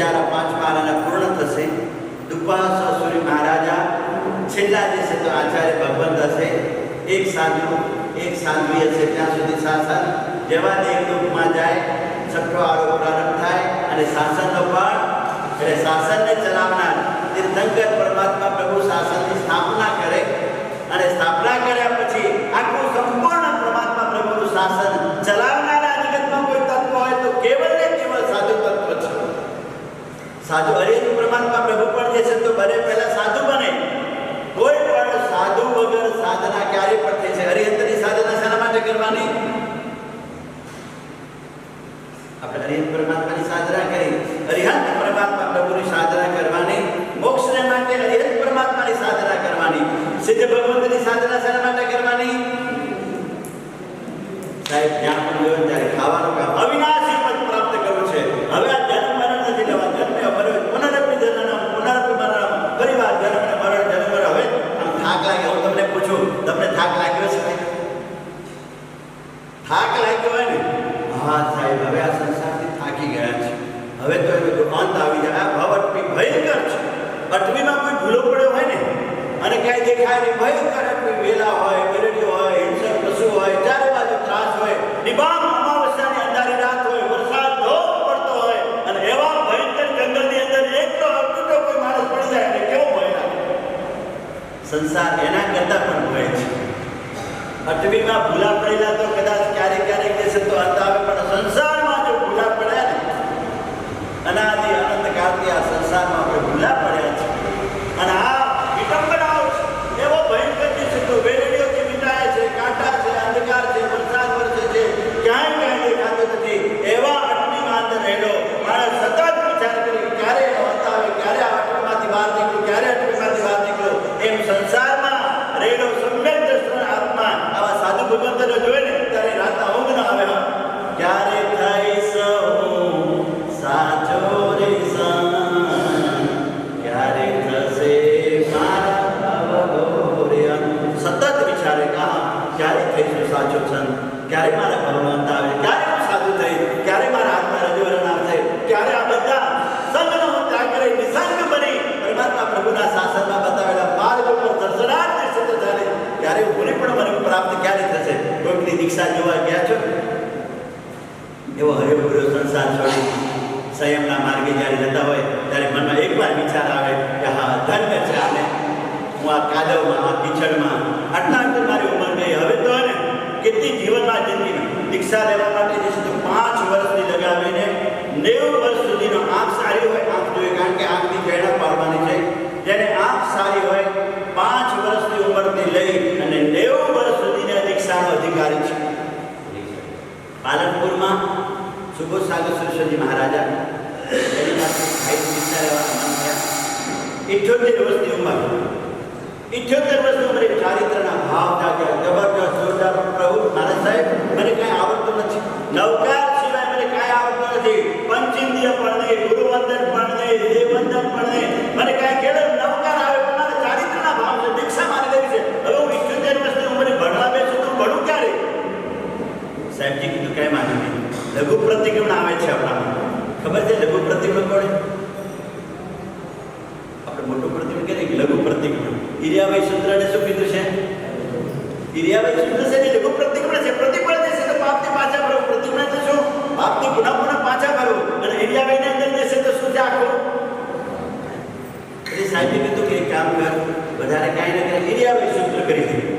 બિચારા 5 માળાના પૂર્ણ થશે. દુપાસુરી મહારાજા છેલ્લા દિવસે તો આચાર્ય ભગવંત હશે. એક સાધ્વી હશે ત્યાં સુધી શાસન. જેવા દેવલોકમાં જાય છઠ્ઠો આરો પ્રારંભ થાય અને શાસનનો પણ એટલે શાસનને ચલાવનાર તીર્થંકર પરમાત્મા પ્રભુ શાસનની સ્થાપના કરે અને સ્થાપના કર્યા પછી આખું સંપૂર્ણ પરમાત્મા પ્રભુનું શાસન ચલાવનારા જગતમાં કોઈ તત્વ હોય તો કેવલ ને કેવલ સાધુ તત્વ છે. સાધુ હરિહર પરમાત્મા પ્રભુ પણ જે છે તો બને પહેલા સાધુ બને. કોઈ પણ સાધુ વગર સાધના ક્યારે પણ થઈ છે? હરિહરની સાધના શા માટે કરવાની? આપણે હરિહર પરમાત્માની સાધના કરી, હરિહર પરમાત્મા પ્રભુની સાધના કરવાની. મોક્ષને માટે હરિહર પરમાત્માની સાધના કરવાની. સિદ્ધ ભગવંતની સાધના શા માટે કરવાની? સાહેબ જ્યાં પણ ગયો ત્યારે ખાવાનું કામ અવિનાશી પદ પ્રાપ્ત કરવું છે. હવે આ જન્મ મરણ નથી લેવા. જન્મે મરણ પુનરપી જનનમ પુનરપી મરણમ પરિવાર જન્મ ને મરણ જન્મ મરણ. હવે આમ થાક લાગે. હું તમને પૂછું, તમને થાક લાગ્યો છે? થાક લાગ્યો હોય ને? હા સાહેબ હવે આ સંસારથી થાકી ગયા છે. હવે તો એનો અંત આવી જાય. આ ભાવ અટવી ભયંકર છે. અટવીમાં કોઈ ભૂલો પડ્યો હોય ને અને ક્યાંય દેખાય નહીં, ભયંકર અટવી વેલા હોય, મેરડીઓ હોય, હિંસક પશુ હોય, ચારે બાજુ ત્રાસ હોય, નિબામ અમાવસ્યાની અંધારી રાત હોય, વરસાદ ધોધ પડતો હોય અને એવા ભયંકર જંગલની અંદર એકલો અટૂટો કોઈ માણસ પડી જાય એટલે કેવો ભય લાગે. સંસાર એના કરતા પણ ભય છે. અટવીમાં ભૂલા પડેલા તો કદાચ ક્યારેક ક્યારેક દેશે તો અંત આવે, પણ સંસારમાં જો ભૂલા પડ્યા ને અનાદિ અનંત કાળથી આ સંસારમાં આપણે ભૂલા પડ્યા છે અને આ વિટંબનાઓ એવો ભયંકર છે તો વેરડીઓથી મીટાય છે, કાંટા છે, અંધકાર છે, વરસાદ વરસે છે, ક્યાંય દેખાતો નથી. એવા અટવીમાં અંદર રહેલો માણસ સતત વિચાર કરી ક્યારે એનો અંત આવે, ક્યારે આ અટવીમાંથી બહાર નીકળું, ક્યારે અટવીમાંથી બહાર નીકળું. એમ સંસારમાં રહેલો સમ્યક દર્શન આત્મા આવા સાધુ ભગવંતનો જોઈ ને ત્યારે રાતના ઊંઘ ન આવે. ક્યારે થઈશ હું સાચો રે સંત, ક્યારે થશે મારા ભવગોર્યન. સતત વિચારે ક્યારે થઈશું સાચો સંત, ક્યારે મારા ભવનો અંત આવે, ક્યારે હું સાધુ થઈ, ક્યારે મારા હાથમાં રજવરણ આવશે, ક્યારે આ બધા સંગનો હું ત્યાગ કરી નિસંગ બની પરમાત્મા પ્રભુના શાસનમાં બતાવેલા માર્ગ ઉપર સડસડાટ સતત ચાલે. ક્યારે ભૂલી પણ મને પ્રાપ્ત ક્યારે થશે? કોઈકની દીક્ષા જોવા ગયા છો? એવો હરિભર્યો સંસાર છોડી સંયમના માર્ગે જ્યારે જતા હોય ત્યારે મનમાં એકવાર વિચાર આવે કે હા ધન્ય છે આને, હું આ કાદવમાં, આ કીચડમાં આટલા મારી ઉંમર ગઈ. હવે તો ને કેટલી જીવનમાં જિંદગીમાં દીક્ષા લેવા માટે જે છે તો 5 વર્ષથી લગાવીને 90 વર્ષ સુધીનો આંખ સારી હોય આંખ જોઈએ, કારણ કે આંખની પ્રેરણા પાડવાની છે. જેને આંખ સારી હોય 5 વર્ષની ઉંમરથી લઈ અને 90 વર્ષ સુધીના દીક્ષાનો અધિકારી છે. પાલનપુરમાં સુબોધ સાગર સરસ્વતી મહારાજા એની પાસે દીક્ષા લેવાના મન થયા. 78 વર્ષની ઉંમર, 78 વર્ષની ઉંમરે ચારિત્રના ભાવ જાગ્યા, જબરદસ્ત જોરદાર. પ્રભુ મહારાજ સાહેબ મને કાંઈ આવડતું નથી, નવકાર સિવાય મને કાંઈ આવડતું નથી, પંચિંદ્રિય પણ નહીં, ગુરુવંદન પણ નહીં, દેવવંદન પણ નહીં, મને કાંઈ કેળવ નવકાર આવે પણ મારા ચારિત્રના ભાવ છે, દીક્ષા મારી લેવી છે. હવે હું 78 વર્ષની ઉંમરે ભણવા બેસું તો ભણું ક્યારે? સાહેબજી કીધું કઈ માન્યું નહીં. લઘુ પ્રતિક્રમણ આવે છે આપણામાં, ખબર છે લઘુ પ્રતિક્રમણ કોણ? આપણે મોટું પ્રતિક્રમણ કહીએ કે લઘુ પ્રતિક્રમણ. ઈર્યાભાઈ સૂત્રને શું કીધું છે? ઈર્યાભાઈ સૂત્ર છે લઘુ પ્રતિક્રમણ છે. પ્રતિક્રમણ છે તો પાપથી પાછા ભરો, પ્રતિક્રમણ છે શું? પાપથી પુનઃ પાછા ભરો. અને ઈર્યાભાઈને અંદર જશે તો શું છે આખું? એટલે સાહેબે કીધું કે એક કામ કર, વધારે કાંઈ ન કરે, ઈર્યાભાઈ સૂત્ર કરી દીધું.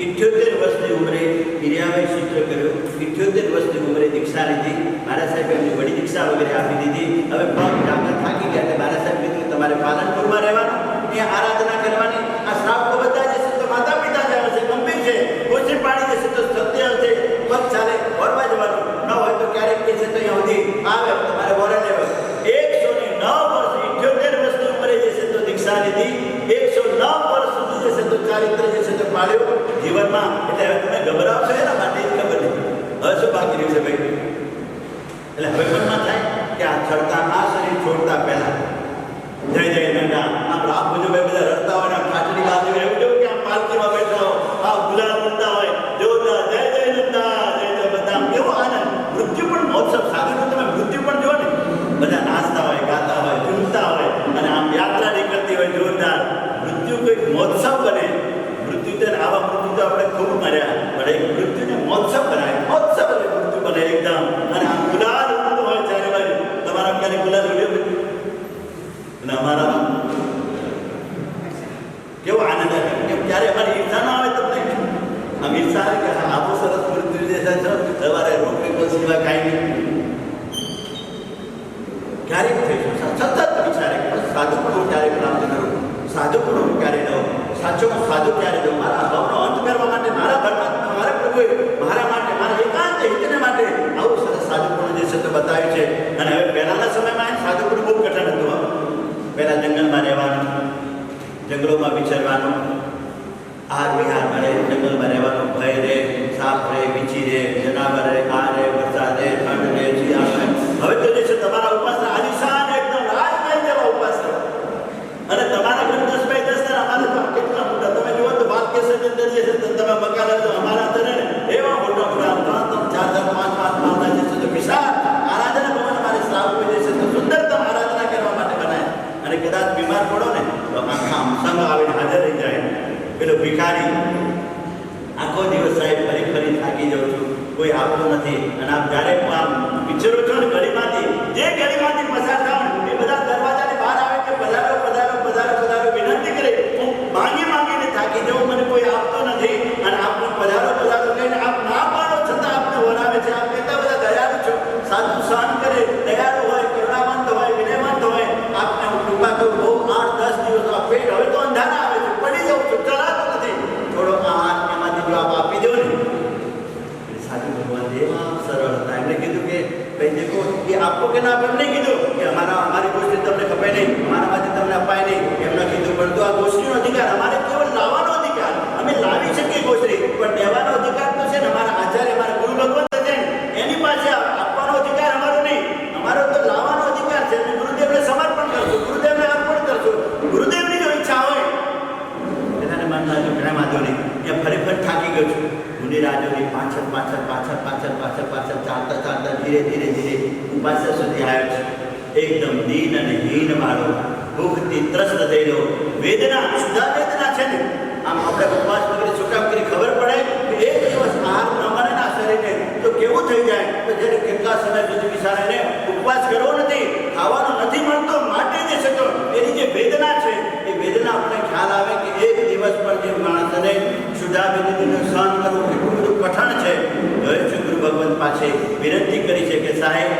78 વર્ષની ઉંમરે ઈર્યાભાઈ સૂત્ર કર્યું. 78 વર્ષની ઉંમરે દીક્ષા લીધી. મારા સાહેબે એમની વડી દીક્ષા વગેરે આપી દીધી. હવે પગ ડાંગર થાકી ગયા એટલે મારા સાહેબ કીધું તમારે પાલનપુરમાં રહેવાનું, ત્યાં આરાધના કરવાની. આ શ્રાપો બધા જશે તો માતા પિતા જ આવશે, ગંભીર છે. ઓછી પાણી જશે તો સત્ય હશે, પગ ચાલે, વરવા જવાનું ન હોય તો ક્યારેક કે છે તો અહીંયા સુધી આવે તમારે વરે લેવા. 109 વર્ષ 78 વર્ષની ઉંમરે જશે તો દીક્ષા લીધી. 109 વર્ષ સુધી જશે તો ચારિત્ર જશે તો પાળ્યો જીવનમાં. એટલે હવે તમે ગભરાવશો એના માટે જ ખબર નથી. હવે શું બાકી રહ્યું છે ભાઈ? એટલે હવે મનમાં થાય કે આ ચડતા આ શરીર છોડતા પહેલા જય જય નંદા આમ રામ બધું બધા રડતા હોય ને ખાટલી બાજુ એવું કેવું કે આમ પાલકીમાં બેઠા હો, આ ગુલાલ ઉડતા હોય, જોતા જય જય નંદા જય જય બધા કેવો આનંદ. મૃત્યુ પણ મહોત્સવ સાધુ તમે મૃત્યુ પણ જો ને બધા નાચતા હોય, ગાતા હોય, ક્યારેક થઈશું, સતત વિચારે કે સાધુપણું ક્યારે પ્રાપ્ત કરું, સાધુપણું ક્યારે દઉં, સાચોમાં સાધુ ક્યારે દઉં, મારા અભાવનો અંત કરવા માટે મારા પરમાત્મા મારા પ્રભુએ મારા માટે મારા એકાંત હિતને માટે આવું સરસ સાધુપણું જે છે તે બતાવ્યું છે. અને હવે પહેલાંના સમયમાં સાધુપણું બહુ કઠણ હતું. પહેલાં જંગલમાં રહેવાનું, જંગલોમાં વિચરવાનું, આહાર વિહાર મળે, જંગલમાં રહેવાનું, ભય રહે, સાપ રહે, વીછી રહે, જનાવર રહે, આ રહે, વરસાદ રહે, ઠંડ રહે, શિયાળ રહે. હવે તો જે છે તમારા ઉપાસના આલિશાન એકદમ રાજમહેલ જેવા ઉપાસના, અને તમારા ઘર 10 બાય 10 ના, અમારે તો કેટલા મોટા તમે જુઓ તો વાત કે સજ્જન જે છે તમે મકાન તો અમારા તો ને એવા મોટા મોટા 3 4 5 માળના જે છે તો વિશાળ આરાધના ભવન અમારે શ્રાવકો જે છે તો સુંદરતમ આરાધના કરવા માટે બનાય. અને કદાચ બીમાર પડો ને તો આખા સંઘ આવીને હાજર રહી જાય. પેલો ભિખારી આખો દિવસ સાહેબ ફરી ફરી થાકી જાઉં છું, કોઈ આપતું નથી. અને આપ જ્યારે આમ વિચારો છો ને ગળીમાંથી, જે ગળીમાંથી પસાર થાવ ને એ બધા દરવાજાની બહાર આવે કે પધારો પધારો પધારો પધારો વિનંતી કરે. હું માંગીને થાકી જાઉં, મને કોઈ આપતો નથી. અને આપને પધારો પધારો કહીને આપ ના પાડો છતાં આપને વરાવે છે. આપ કેટલા બધા દયાળુ છો, સાધુ સહન કરે, દયાળુ હોય, કરુણાવંત હોય, વિનયવંત હોય. આપને હું કૃપા કરું, બહુ 8-10 દિવસ આ પેટ હવે તો અંધારા આવે છે, પડી જાઉં છું, ચલાતું નથી, થોડો આહાર એમાંથી જો આપ આપી દો ને. સાધુ ભગવાન એવા સરળ હતા. એમણે કીધું કે ભાઈ દેખો એ આપો કે ના આપે, એમને કીધું કે અમારી ગોષ્ઠી તમને ખપે નહીં, અમારામાંથી તમને અપાય નહીં. એમને કીધું પરંતુ આ ગોષ્ઠીનો અધિકાર અમારે કેવળ લાવવાનો અધિકાર, અમે લાવી શકીએ ગોષ્ઠી, પણ દેવાનો અધિકાર તો છે ને અમારા આચાર્ય મારા ગુરુ ભગવાન છે ને એની પાસે આપવાનો અધિકાર અમારો નહીં. અમારો તો લાવવાનો અધિકાર છે. અમે ગુરુદેવને સમર્પણ કરશું, ગુરુદેવને અર્પણ કરશું. ગુરુદેવની જો ઈચ્છા હોય એનાને માનના જો ઘણા વાંધો નહીં. એ ફરી થાકી ગયો છું. મુનિરાજોની પાછળ ચાલતા ધીરે ઉપાસના સુધી આવ્યો છે. એકદમ દીન અને હીન વાળો, ભૂખથી ત્રસ્ત થયેલો, વેદના સુધા વેદના છે ને. આમ આપણે ઉપવાસ કરી શું કામ કરી ખબર પડે કે એક દિવસ આહાર ન મળે ના શરીરને તો કેવું થઈ જાય. તો જ્યારે કેટલા સમય સુધી બિચારાને ઉપવાસ કરવો નથી, ખાવાનું નથી મળતો, માટે જે છે તો એની જે વેદના છે એ વેદના આપણે ખ્યાલ આવે કે એક દિવસ પર જે માણસને સુધા વેદનાનું સહન કરવું કેટલું બધું કઠણ છે. હવે ગુરુ ભગવાન પાસે વિનંતી કરી છે કે સાહેબ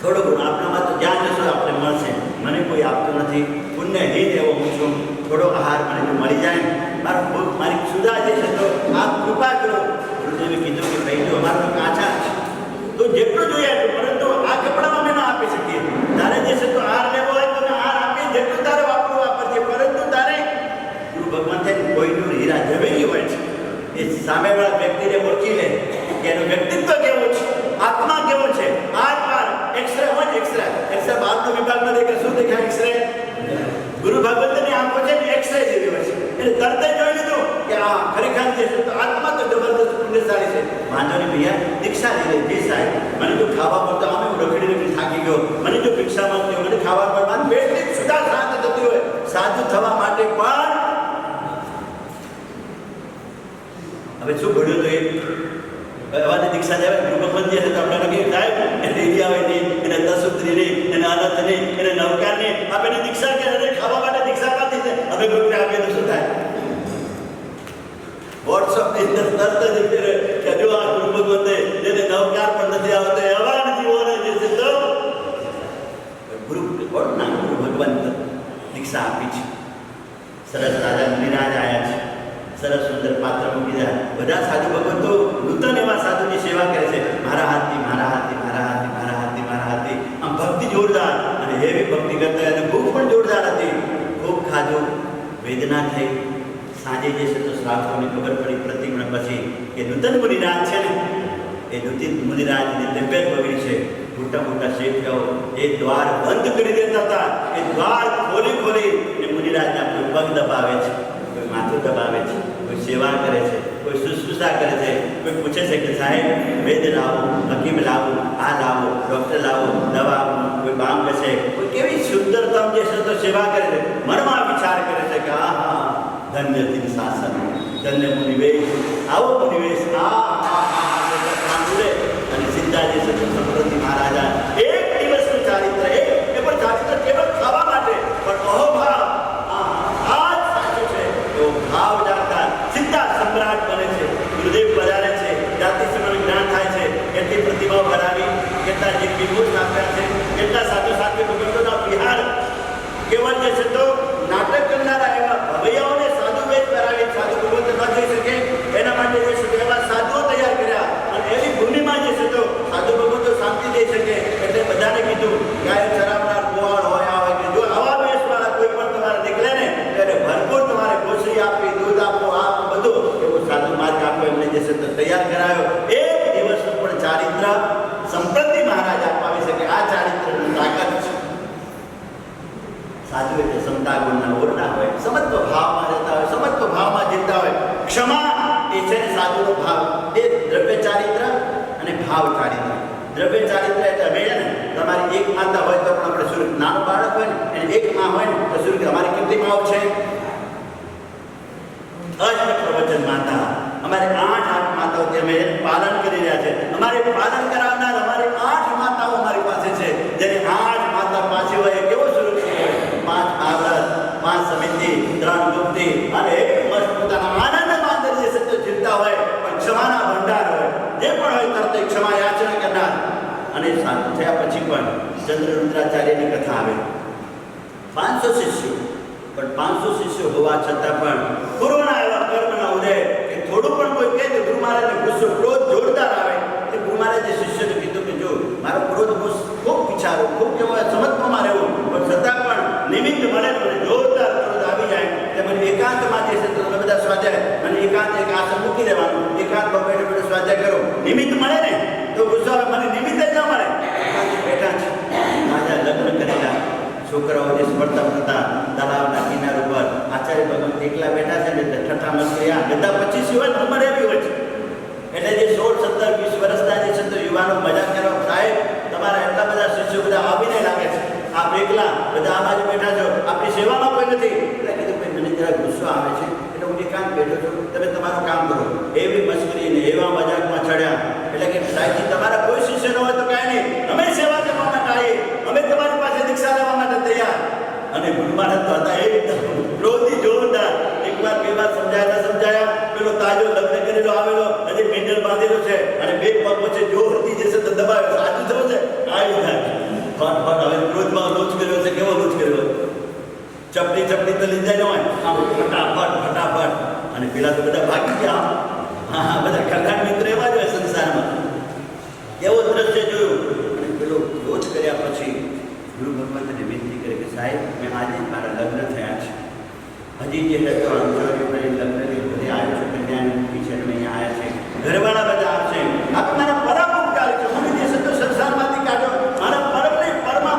થોડું ઘણું આપણામાં તો જ્યાં જશો આપણે મળશે, મને કોઈ આપતું નથી, પુણ્યહીન એવો હું છું, થોડો આહાર મને જો મળી જાય, મારું ભૂખ મારી સુધા જે છે તો આપ કૃપા કરો. ગુરુદેવે કીધું કે ભાઈ જો અમારો કાચા તો જેટલું જોઈએ એટલું, પરંતુ આ કપડામાં અમે ના આપી શકીએ. તારે જે છે તો આહાર લેવો હોય તો આહાર આપીએ, જેટલું તારે વાપરવું વાપરજે, પરંતુ તારે ગુરુ ભગવાન થાય કોઈનું હીરા ઝવેરી હોય છે એ સામેવાળા વ્યક્તિને ઓળખી લે કે એનું વ્યક્તિત્વ કેવું છે, આત્મા કેવો છે. આર પાર એક્સરે હોય ને, એક્સરે બહારનો વિભાગ ન દેખાય, શું દેખાય? એક્સરે. ગુરુ ભગવંતની આંખો છે ને એક્સરે જેવી હોય છે. એટલે તરત જોઈ લીધું કે આ ખરેખર જે છે તો આત્મા તો જબરદસ્ત પુણ્યશાળી છે. વાંધો નહીં ભૈયા, દીક્ષા લઈ લે. જે સાહેબ મને જો ખાવા પડતો અમે રખડી થાકી ગયો, મને જો ભિક્ષા મળતી હોય, મને ખાવા પર મારી પેટની સુધા શાંત થતી હોય, સાધુ થવા માટે પણ હવે શું ભણ્યું તો એવાની દીક્ષા લેવાય. ગુરુ ભગવાન જે છે તો આપણે કે સાહેબ એને એરિયા હોય નહીં, એને દસુત્રી નહીં, એને અનંત નહીં, એને નવકાર નહીં, આપણે દીક્ષા કે ખાવા માટે દીક્ષા પાતી છે. હવે ગુરુને આપીએ તો શું થાય? વોટ્સઅપની અંદર તરત જ કે જો આ ગુરુ ભગવંતે જેને નવકાર પણ નથી આવતો એવા જીવોને જે છે તો ગુરુ ભગવાન દીક્ષા આપી છે. સરસ રાજા મુનિરાજ આવ્યા છે, સરસ સુંદર પાત્ર મૂકી જાય. બધા સાધુ ભગવંતો નૂતન એવા સાધુની સેવા કરે છે. મારા હાથથી આમ ભક્તિ જોરદાર, અને એવી ભક્તિ કરતા અને ભૂખ પણ જોરદાર હતી. ખૂબ ખાધું, વેદના થઈ. સાંજે જે છે તો શ્રાવકોને ખબર પડી પ્રતિમણ પછી કે નૂતન મુનિરાજ છે ને એ નૂતન મુનિરાજની તબિયત બગડી છે. મોટા શેઠિયાઓ એ દ્વાર બંધ કરી દેતા હતા. એ દ્વાર ખોલી અને મુનિરાજના કોઈ પગ દબાવે છે, કોઈ માથું દબાવે છે, કોઈ સેવા કરે છે, કોઈ શુશ્રૂષા કરે છે, કોઈ પૂછે છે કે સાહેબ વૈદ્ય લાવો, હકીમ લાવો, આ લાવો, ડૉક્ટર લાવો, દવા, કોઈ બામ કશે, કોઈ કેવી સુંદરતમ જે છે તો સેવા કરે છે. મનમાં વિચાર કરે છે કે હા ધન્ય તીન શાસન, ધન્ય મુનિવેશ, આવો મુનિવેશ અને સીધા જે છે તો સંપ્રતિ મહારાજા એક દિવસનું ચારિત્ર, એ પણ ચારિત્ર કેવળ ખાવા માટે, પણ અહોભાવ આ જ સાચું છે એવો ભાવ જાણતા સીધા સમ્રાટ બને છે. ગુરુદેવ પધારે છે, જાતિ સમયનું જ્ઞાન થાય છે, કેટલી પ્રતિભાઓ કરાવી, કેટલા જે વિભૂષ આપ્યા છે, જેટલા સાધુ સાધ્વી ભગવંતોના વિહાર કેવળ જે છે તો નાટક કરનારા એવા ભવૈયાઓને સાધુ વેદ કરાવી સાધુ ભગવંત ન જઈ શકે એના માટે જે છે એવા સાધુઓ તૈયાર કર્યા અને એવી ભૂમિમાં જે છે તો સાધુ ભગવંતો શાંતિ દઈ શકે એટલે બધાને કીધું ગાય ચરાવનાર ગોવાળ હોય આ હોય કે જો આવા વેશવાળા કોઈ પણ તમારે નીકળે ને ત્યારે ભરપૂર તમારે ગોસરી આપી દૂધ આપો આ બધું એવો સાધુ માર્ગ આપો એમને જે છે તો તૈયાર કરાયો એક દિવસનું પણ ચારિત્ર સંપ્રતિ મહારાજ અપાવી શકે આ ચારિત્રની તાકાત છે સાધુ એટલે સમતા ગુણના ઓરડા હોય સમત્વ ભાવમાં રહેતા હોય સમત્વ ભાવમાં જીવતા હોય ક્ષમા એ છે ને સાધુનો ભાવ એ દ્રવ્ય ચારિત્ર અને ભાવ ચારિત્ર દ્રવ્ય ચારિત્ર એટલે અમે ને તમારી એક માતા હોય તો પણ આપણે સુરત નાનું બાળક હોય ને અને એક માં હોય ને તો સુરત અમારી કેટલી માઓ છે પ્રવચન માતા અમારે 8 માતાઓ અમે પાલન કરી રહ્યા છે અમારે પાલન કરાવનાર અમારી 8 માતાઓ અમારી પાસે છે જેને 8 માતા પાછી હોય કેવો સ્વરૂપ છે 5 મહાવ્રત 5 સમિતિ 3 ગુપ્તિ અને એક મસ્ત પોતાના આનંદમાં અંદર જે સત્ય જીવતા હોય પણ ક્ષમાના ભંડાર હોય જે પણ હોય તરત ક્ષમા યાચના કરનાર અને શાંત થયા પછી પણ ચંદ્રરુદ્રાચાર્યની કથા આવે 500 શિષ્યો પણ 500 શિષ્યો હોવા છતાં પણ પૂર્વના એવા કર્મના ઉદય કે થોડું પણ કોઈ કહે તો ગુરુ મહારાજને ગુસ્સો ક્રોધ જોરદાર આવે એટલે ગુરુ મહારાજે શિષ્યને કીધું કે જો મારો ક્રોધ ખૂબ વિચારો ખૂબ કેવો સમત્વમાં રહેવું પણ છતાં પણ નિમિત્ત મળે મને જોરદાર ક્રોધ આવી જાય એટલે મને એકાંતમાં જે છે તમે બધા સ્વાધ્યાય મને એકાંત એક આસન મૂકી દેવાનું એકાંતમાં બેઠે બેઠે સ્વાધ્યાય કરો નિમિત્ત મળે ને તો ગુસ્સો આવે મને નિમિત્ત જ ના મળે બેઠા છે રાજા લગ્ન કરેલા છોકરાઓ જે સ્પર્ધા કરતા તળાવના કિનાર ઉપર આચાર્ય ભગવાન એકલા બેઠા છે ને ઠઠ્ઠા મસ્તી આ બધા 25 હોય ઉંમર એવી હોય છે એટલે જે 16, 17, 20 વર્ષના જે છે તો યુવાનો મજા કરવા સાહેબ તમારા એટલા બધા શિષ્યો બધા આવીને લાગે છે આપ એકલા બધા આ બાજુ બેઠા છો આપણી સેવામાં કોઈ નથી એટલે કીધું ભાઈ મને જરા ગુસ્સો આવે છે એટલે હું એકાંત બેઠો છું તમે તમારું કામ કરો એવી મસ્કરી ને એવા મજાકમાં ચડ્યા એટલે કે સાહેબજી તમારા કોઈ શિષ્ય ન હોય તો કાંઈ નહીં અમે સેવા કરવા માટે આવીએ અમે તમારી પાસે દીક્ષા લેવા માટે તૈયાર અને ગુરુ મહારાજ તો હતા એકદમ ક્રોધી જોરદાર એકવાર બે વાર સમજાયા પેલો તાજો લગ્ન કરેલો આવેલો હજી મેન્ડલ બાંધેલો છે અને બે પગ વચ્ચે જોરથી જે છે તો દબાવ્યો સાચું થયું છે આવી જાય ફટ હવે ક્રોધમાં લોચ કર્યો છે કેવો લોચ કર્યો ચપટી તો લીધા ન હોય આમ ફટાફટ અને પેલા તો બધા ભાગી ગયા હા બધા કલ્યાણ મિત્ર એવા જ હોય સંસારમાં એવો દ્રશ્ય જોયું અને પેલો લોચ કર્યા પછી ગુરુ ભગવંતને વિનંતી કરી કે સાહેબ મેં આજે મારા લગ્ન થયા છે હજી જે હતો અંતરિયો લગ્નની બધે આવ્યો છે કન્યાની પીછે મેં અહીંયા આવ્યા છે ઘરવાળા બધા આવશે આપ મારા પરમ ઉપકારી છે મને જે સતો સંસારમાંથી કાઢો મારા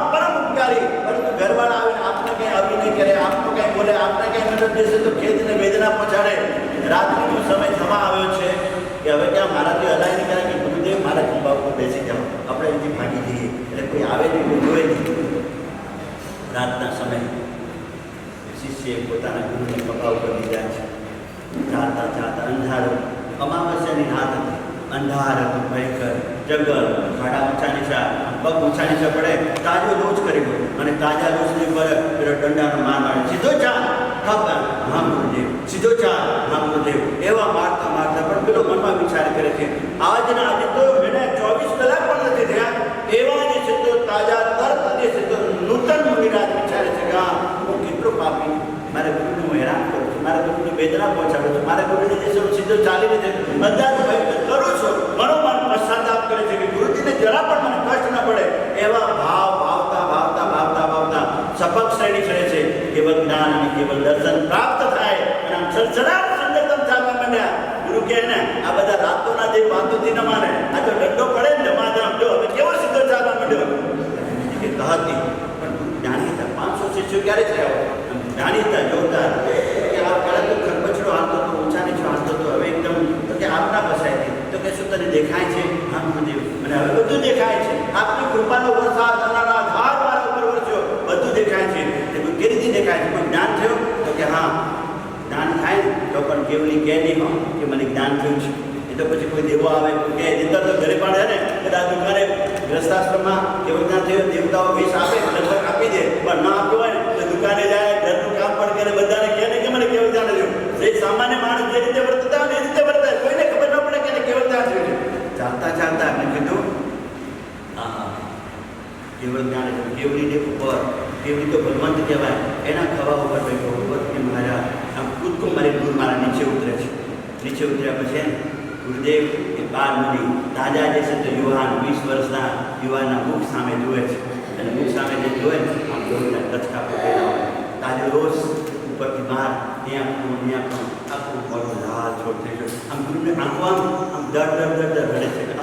પરમ ઉપકારી પરંતુ ઘરવાળા આવીને આપને કંઈ અભિનય કરે આપનો કંઈ બોલે આપને કંઈ મદદ દેશે તો ખેદ ને વેદના પહોંચાડે રાત્રિનો સમય થવા આવ્યો છે કે હવે ક્યાં મારાથી હલાય નહીં કરે કે ગુરુદેવ મારા ખંભા ઉપર બેસી જાઓ આપણે અહીંથી ભાગી જઈએ એટલે કોઈ આવે નહીં કોઈ જોવે નહીં રાતના સમયે શિષ્યએ પોતાના ગુરુને ખભા ઉપર લીધા છે ચાલતા અંધારો અમાવસ્યાની રાત હતી અંધાર હતું ભયંકર જંગલ ખાડા ઊંચા નીચા પગ ઊંચા નીચા પડે તાજો લોચ કરી ગયો અને તાજા લોચની ઉપર પેલો દંડાનો માર મારે સીધો ચાલ હા ગુરુદેવ સીધો ચાલ હા ગુરુદેવ એવા મારતા પણ પેલો મનમાં વિચાર કરે છે આજે તો મને 24 કલાક પણ નથી થયા એવા જે છે તો તાજા તરત જે છે તો નૂતન મુનિરાજ વિચારે છે કે હું કેટલો પાપી મારા ગુરુને હું હેરાન કરું છું મારા ગુરુને વેદના પહોંચાડું છું મારા ગુરુને જે સીધો ચાલીને બધાને ભય કરું છું ઘણો મન પશ્ચાતાપ કરે છે કે ગુરુજીને જરા પણ મને કષ્ટ ન પડે એવા ભાવ ભાવતા સફળ શ્રેણી ચડે છે કેવલ જ્ઞાન અને કેવલ દર્શન પ્રાપ્ત થાય અને આમ સડસડાટ સુંદરતમ ચાલવા માંડ્યા ગુરુ કહે ને આ બધા રાતોના જે વાતોથી ન માને આ તો દંડો પડે ને ધમાધમ જો હવે કેવો સીધો ચાલવા માંડ્યો કે કહતી પણ જ્ઞાની હતા 500 શિષ્યો ક્યારે થયા જ્ઞાની હતા જોરદાર કે આ પહેલાં તો ખરબચડો હાલતો હતો ઊંચા નીચો હાલતો હતો હવે એકદમ તો કે આપ ના બસાય છે તો કે શું તને દેખાય છે હા ગુરુદેવ અને હવે બધું દેખાય છે આપની કૃપાનો વરસાદ ધાર મારા ઉપર વરસ્યો બધું દેખાય છે કેવી રીતે દેખાય છે પણ જ્ઞાન થયું તો કે હા જ્ઞાન થાય ને તો પણ કેવલી કહે નહીં હો કે મને જ્ઞાન થયું છે એ તો પછી કોઈ દેવો આવે કે દીકર તો ઘરે પણ છે ને બધા દુકાને ગ્રસ્તાશ્રમમાં કેવું જ્ઞાન થયું દેવતાઓ વેશ આપે લગભગ આપી દે પણ ના આપ્યું હોય ને તો દુકાને જાય ઘરનું કામ પણ કરે બધાને કહે ને કે મને કેવું જ્ઞાન થયું જે સામાન્ય માણસ જે રીતે વર્તતા હોય એ રીતે વર્તાય કોઈને ખબર ન પડે કે કેવું જ્ઞાન થયું છે ચાલતા મેં કીધું હા કેવું કેવળ જ્ઞાન એટલે કેવડીને ઉપર, કેવડી તો ભગવંત કહેવાય, એના ખવા ઉપર બેઠો ભગવતને મારા આમ કૂદકો મારી દૂર મારા નીચે ઉતરે છે. નીચે ઉતર્યા પછી ગુરુદેવ એ બાર મુનિ દાદા જે છે તો યુવાન 20 વર્ષના યુવાનના મુખ સામે જુએ છે અને મુખ સામે જે જુએ ને આમ ગોળના ટચકા પડેલા હોય. તાજો રોજ ઉપરથી બહાર ત્યાં પણ આખું મોટું લાલ છોડ થઈ ગયો. આમ ગુરુને આંખો આમ દર રડે છે કે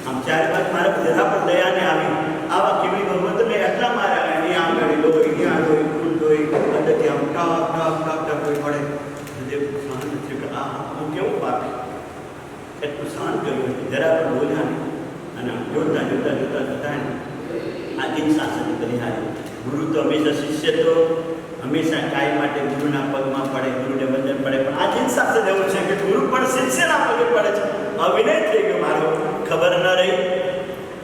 આમ ચારે બાજુ મારા જરા પણ દયાને આવી આવા કેવડી ભગવંત મેં એટલા માર્યા એની આંગળી લોહી ત્યાં લોહી ખૂન લોહી અંદરથી આમ ટક લોહી પડે. હૃદય શાંત થયું કે હું કેવું પાપી એટલું શાંત કર્યું જરા પણ બોલ્યા નહીં અને જોતા થતા ને આ દિન શાસન કરી આવ્યું. ગુરુ તો હંમેશા શિષ્ય તો હંમેશા કાયમ માટે ગુરુના પગમાં પડે, ગુરુને વંદન પડે, પણ આ દિન શાસન એવું છે કે ગુરુ પણ શિષ્યના પગે પડે છે. અવિનય થઈ ગયો મારો, ખબર ન રહી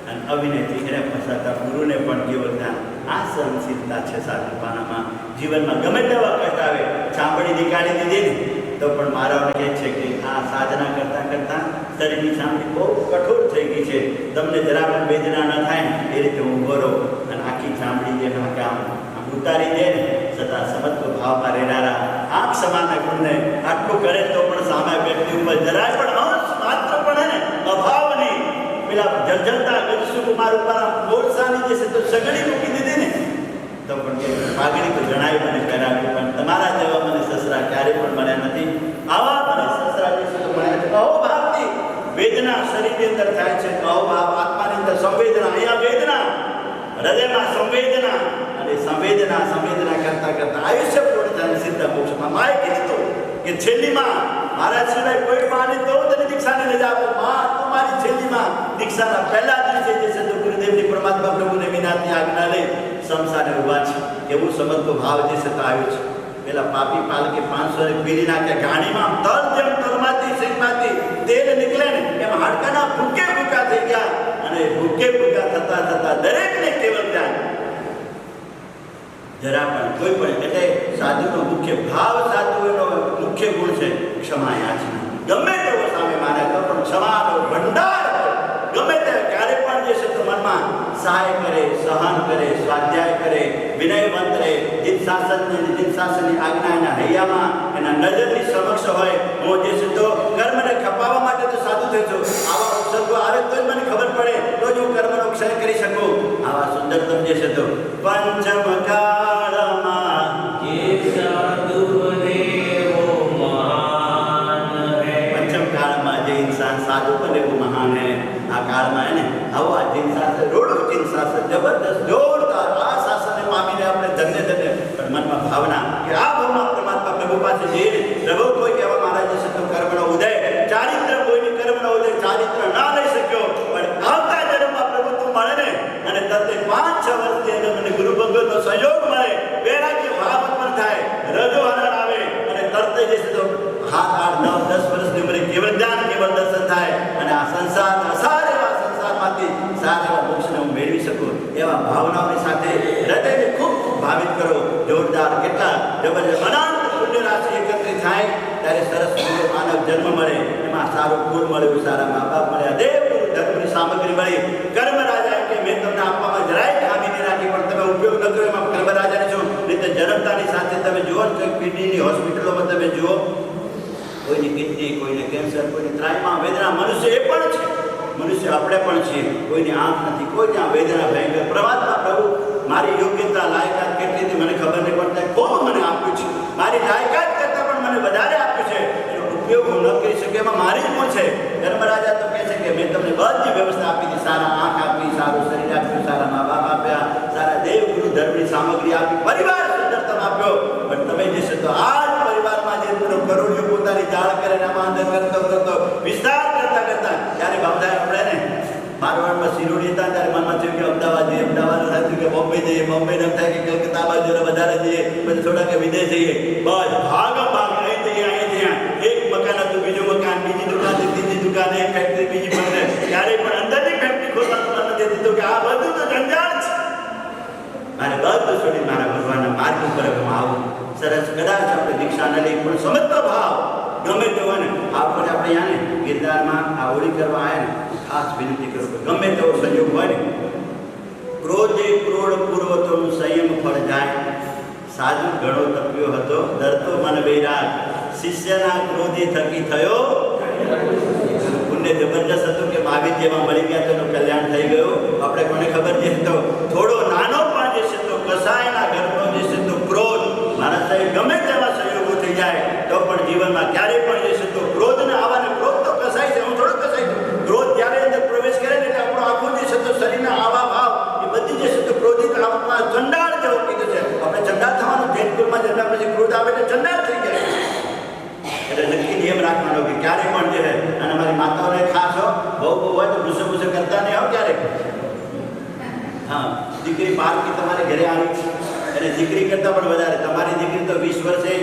અને અવિનયથી એને ફસાતા ગુરુને પણ કેવળ જ્ઞાન. આ સહનશીલતા છે સાધુપાનામાં. જીવનમાં ગમે તેવા કષ્ટ આવે, ચામડી નીકાળી દીધી ને તો પણ મારાઓને કહે છે કે આ સાધના કરતાં શરીરની ચામડી બહુ કઠોર થઈ ગઈ છે, તમને જરા પણ વેદના ન થાય ને એ રીતે ઊભો રહો અને આખી ચામડી જે કામ ઉતારી દે ને છતાં સમત્વ ભાવમાં રહેનારા આંખ સમાના ગુણને આટલું કરે તો પણ સામે વ્યક્તિ ઉપર જરાય પણ અંશ માત્ર પણ ને અભાવની પેલા જર્જરતા ગજસુકુમાર ઉપર બોરસાની જે છે તો સગડી મૂકી દીધી ને તો પણ પાઘડી તો જણાય મને પહેરાવી, પણ તમારા જેવા મને સસરા ક્યારે પણ મળ્યા નથી. આવા મને સસરા જે છે તો મળ્યા છે. અહોભાવની વેદના શરીરની અંદર થાય છે, અહોભાવ આત્માની અંદર સંવેદના, અહીંયા વેદના, હૃદયમાં સંવેદના અને સંવેદના કરતા આયુષ્ય પૂર્ણ થાય સીધા મોક્ષમાં. માએ કીધું કે છેલ્લી માં મારા સિવાય કોઈ માને તો તને દીક્ષાને લઈ જાવ. માં તું મારી છેલ્લી માં દીક્ષાના પહેલા દિવસે જે છે તો ગુરુદેવની પરમાત્મા પ્રભુને વિનાની આજ્ઞા લઈ સંસારે ઉભા છે. એવું સમજતો ભાવ જે છે તો આવ્યો છે. પેલા પાપી પાલકે 500 પીરી નાખ્યા ગાણીમાં તલ જેમ તલમાંથી શરીરમાંથી તેલ નીકળે ને એમ હાડકાના ભૂકા થઈ ગયા અને ભૂકા થતા દરેકને કેવળ જ્ઞાન. જરા પણ કોઈ પણ એટલે સાધુનો મુખ્ય ભાવ, સાધુનો મુખ્ય ગુણ છે ક્ષમા યાચના. ગમે તેવો સામે માને તો પણ ક્ષમાનો ભંડાર ગમે તે ક્યારે પણ જે છે તો મનમાં સહાય કરે, સહન કરે, સ્વાધ્યાય કરે, વિનયવંત રહે, જીત શાસનની આજ્ઞા એના હૈયામાં એના નજરની સમક્ષ હોય. હું જે છે તો કર્મને ખપાવવા માટે તો સાધુ થઈ છું. આવા અવસરો આવે તો જ મને ખબર પડે તો જ હું કર્મનો ક્ષય કરી શકું. આવા સુંદરતમ જે છે તો પંચમ કાળમાં જે સાધુને પંચમ કાળમાં જે ઇન્સાન સાધુ બને वो महान है. આ કાળમાં એને આવા જીન શાસ્ત્ર, રોડું જીન શાસ્ત્ર જબરદસ્ત જોરદાર આ શાસ્ત્રને પામીને આપણે ધન્ય પણ મનમાં ભાવના કે આ ભગવાન પરમાત્મા પ્રભુ પાસે જઈને પ્રભુ કોઈ કહેવા મહારાજ છે તો કર્મનો ઉદય ચારિત્ર કોઈની કર્મનો ઉદય ચારિત્ર ના લઈ શક્યો, પણ આવતા જન્મમાં પ્રભુ તું મળે ને અને તતે 5-6 વર્ષથી એને મને ગુરુ ભગવતનો સહયોગ મળે, વૈરાગ્ય ભાવ ઉત્પન્ન થાય, રજો હરણ આવે અને તરત જ છે તો 7, 8, 9, 10 વર્ષની ઉંમરે કેવળ જ્ઞાન, કેવળ દર્શન થાય અને આ સંસારના સંસારમાંથી સારા એવા મોક્ષને હું મેળવી શકું. એવા ભાવનાઓની સાથે હૃદયને ખૂબ ભાવિત કરો. જોરદાર કેટલા જબરજસ્ત અનંત પુણ્ય રાશિ એકત્રિત થાય ત્યારે સરસ માનવ જન્મ મળે, એમાં સારું કુળ મળ્યું, સારા મા બાપ મળ્યા, દેવ ધર્મની સામગ્રી મળી. કર્મ રાજા કે મેં તમને આપવામાં જરાય ખામી નહીં રાખી, પણ તમે ઉપયોગ ન કર્યો. એમાં કર્મ રાજાને જો રીતે જન્મતાની સાથે તમે જુઓ ને કિડનીની હોસ્પિટલોમાં તમે જુઓ, કોઈની કિડની, કોઈને કેન્સર, કોઈની ત્રાઈમાં વેદના. મનુષ્ય એ પણ છે, મનુષ્ય આપણે પણ છીએ. કોઈની આંખ નથી, કોઈ ત્યાં વેદના ભયંકર. પરમાત્મા પ્રભુ મારી યોગ્યતા લાયકાત કેટલી હતી મને ખબર નહીં પડતા, ખૂબ મને આપ્યું છે. મારી લાયકાત કરતાં પણ મને વધારે આપ્યું છે. એનો ઉપયોગ હું ન કરી શકે એમાં મારી જ ભૂલ છે. ધર્મરાજા તો કહે છે કે મેં તમને બધી વ્યવસ્થા આપી હતી, સારા આંખ આપી, સારું શરીર આપ્યું, સારા મા બાપ આપ્યા, સારા દેવ ગુરુ ધર્મની સામગ્રી આપી, પરિવાર સુંદરતમ આપ્યો, પણ તમે જે છે તો આ જ પરિવારમાં જે કરોડિયો પોતાની જાળ કરે એમાં અંદર કરતો વિસ્તાર કરતા ત્યારે બાપદાએ આપણે ને મારવાડમાં શિરોડી હતા ત્યારે મનમાં થયું કે અમદાવાદ જઈએ, અમદાવાદ થયું કે બોમ્બે જઈએ, બોમ્બે ન થાય કે કલકત્તા બાજુ વધારે જઈએ, પછી થોડા કે વિદેશ જઈએ. બસ ભાગ અહીં જઈએ. એક મકાન હતું, બીજું મકાન, બીજી દુકાન, ત્રીજી દુકાન, એક ફેક્ટરી, બીજી ફેક્ટરી. ત્યારે પણ અંદરની ફેક્ટરી ખોલવાનું નથી દીધું કે આ બધું તો જંજાળ છે. મારે બધું છોડી મારા ભગવાનના માર્ગ ઉપર આવું. સરસ કદાચ આપણે દીક્ષા ન લઈ પણ સમજતો ભાવ ગમે તેવો ને આપણે અહીંયા ને ગિરનારમાં આ હોળી કરવા આવ્યા ને ખાસ વિનંતી કરું કે ગમે તેવો સંયોગ હોય ને ગોળ પૂરો તો સંયમ ફળ જાય. સાધુ ઘણો તપ્યો હતો, ડરતો મન વૈરાગ, શિષ્યના ક્રોધી થકી થયો. પુણ્ય જબરજસ્ત હતું કે મહાવીર જેવા મળી ગયા તો એનું કલ્યાણ થઈ ગયું. આપણે કોને ખબર છે તો થોડો નાનો પણ જે છે તો કસાયના ઘરનો જે છે તો ક્રોધ મારા સાહેબ ગમે તેવા સંયોગો થઈ જાય તો પણ જીવનમાં ક્યારેય પણ જે છે તો ક્રોધને આવવાને ક્રોધ તો કસાય છે. હું થોડો કસાય છું. ક્રોધ જ્યારે અંદર પ્રવેશ કરે ને એટલે આપણો આખું જે છે તો શરીરના આવા ભાવ એ બધી જે છે તો ક્રોધિત આત્મા ચંડાળ જેવું કીધું છે. આપણે ચંડાળ થવાનું જૈનકુળમાં જતા પછી ક્રોધ આવે એટલે ચંડાળ થઈ જાય. એટલે નક્કી નિયમ રાખવાનો કે ક્યારે પણ જે છે અને મારી માતાઓને ખાસ હો બહુ હોય તો ગુસ્સે કરતા નહીં આવો ક્યારેક. હા, દીકરી પારકી તમારે ઘરે આવી અને દીકરી કરતાં પણ વધારે તમારી દીકરી તો 20 વર્ષે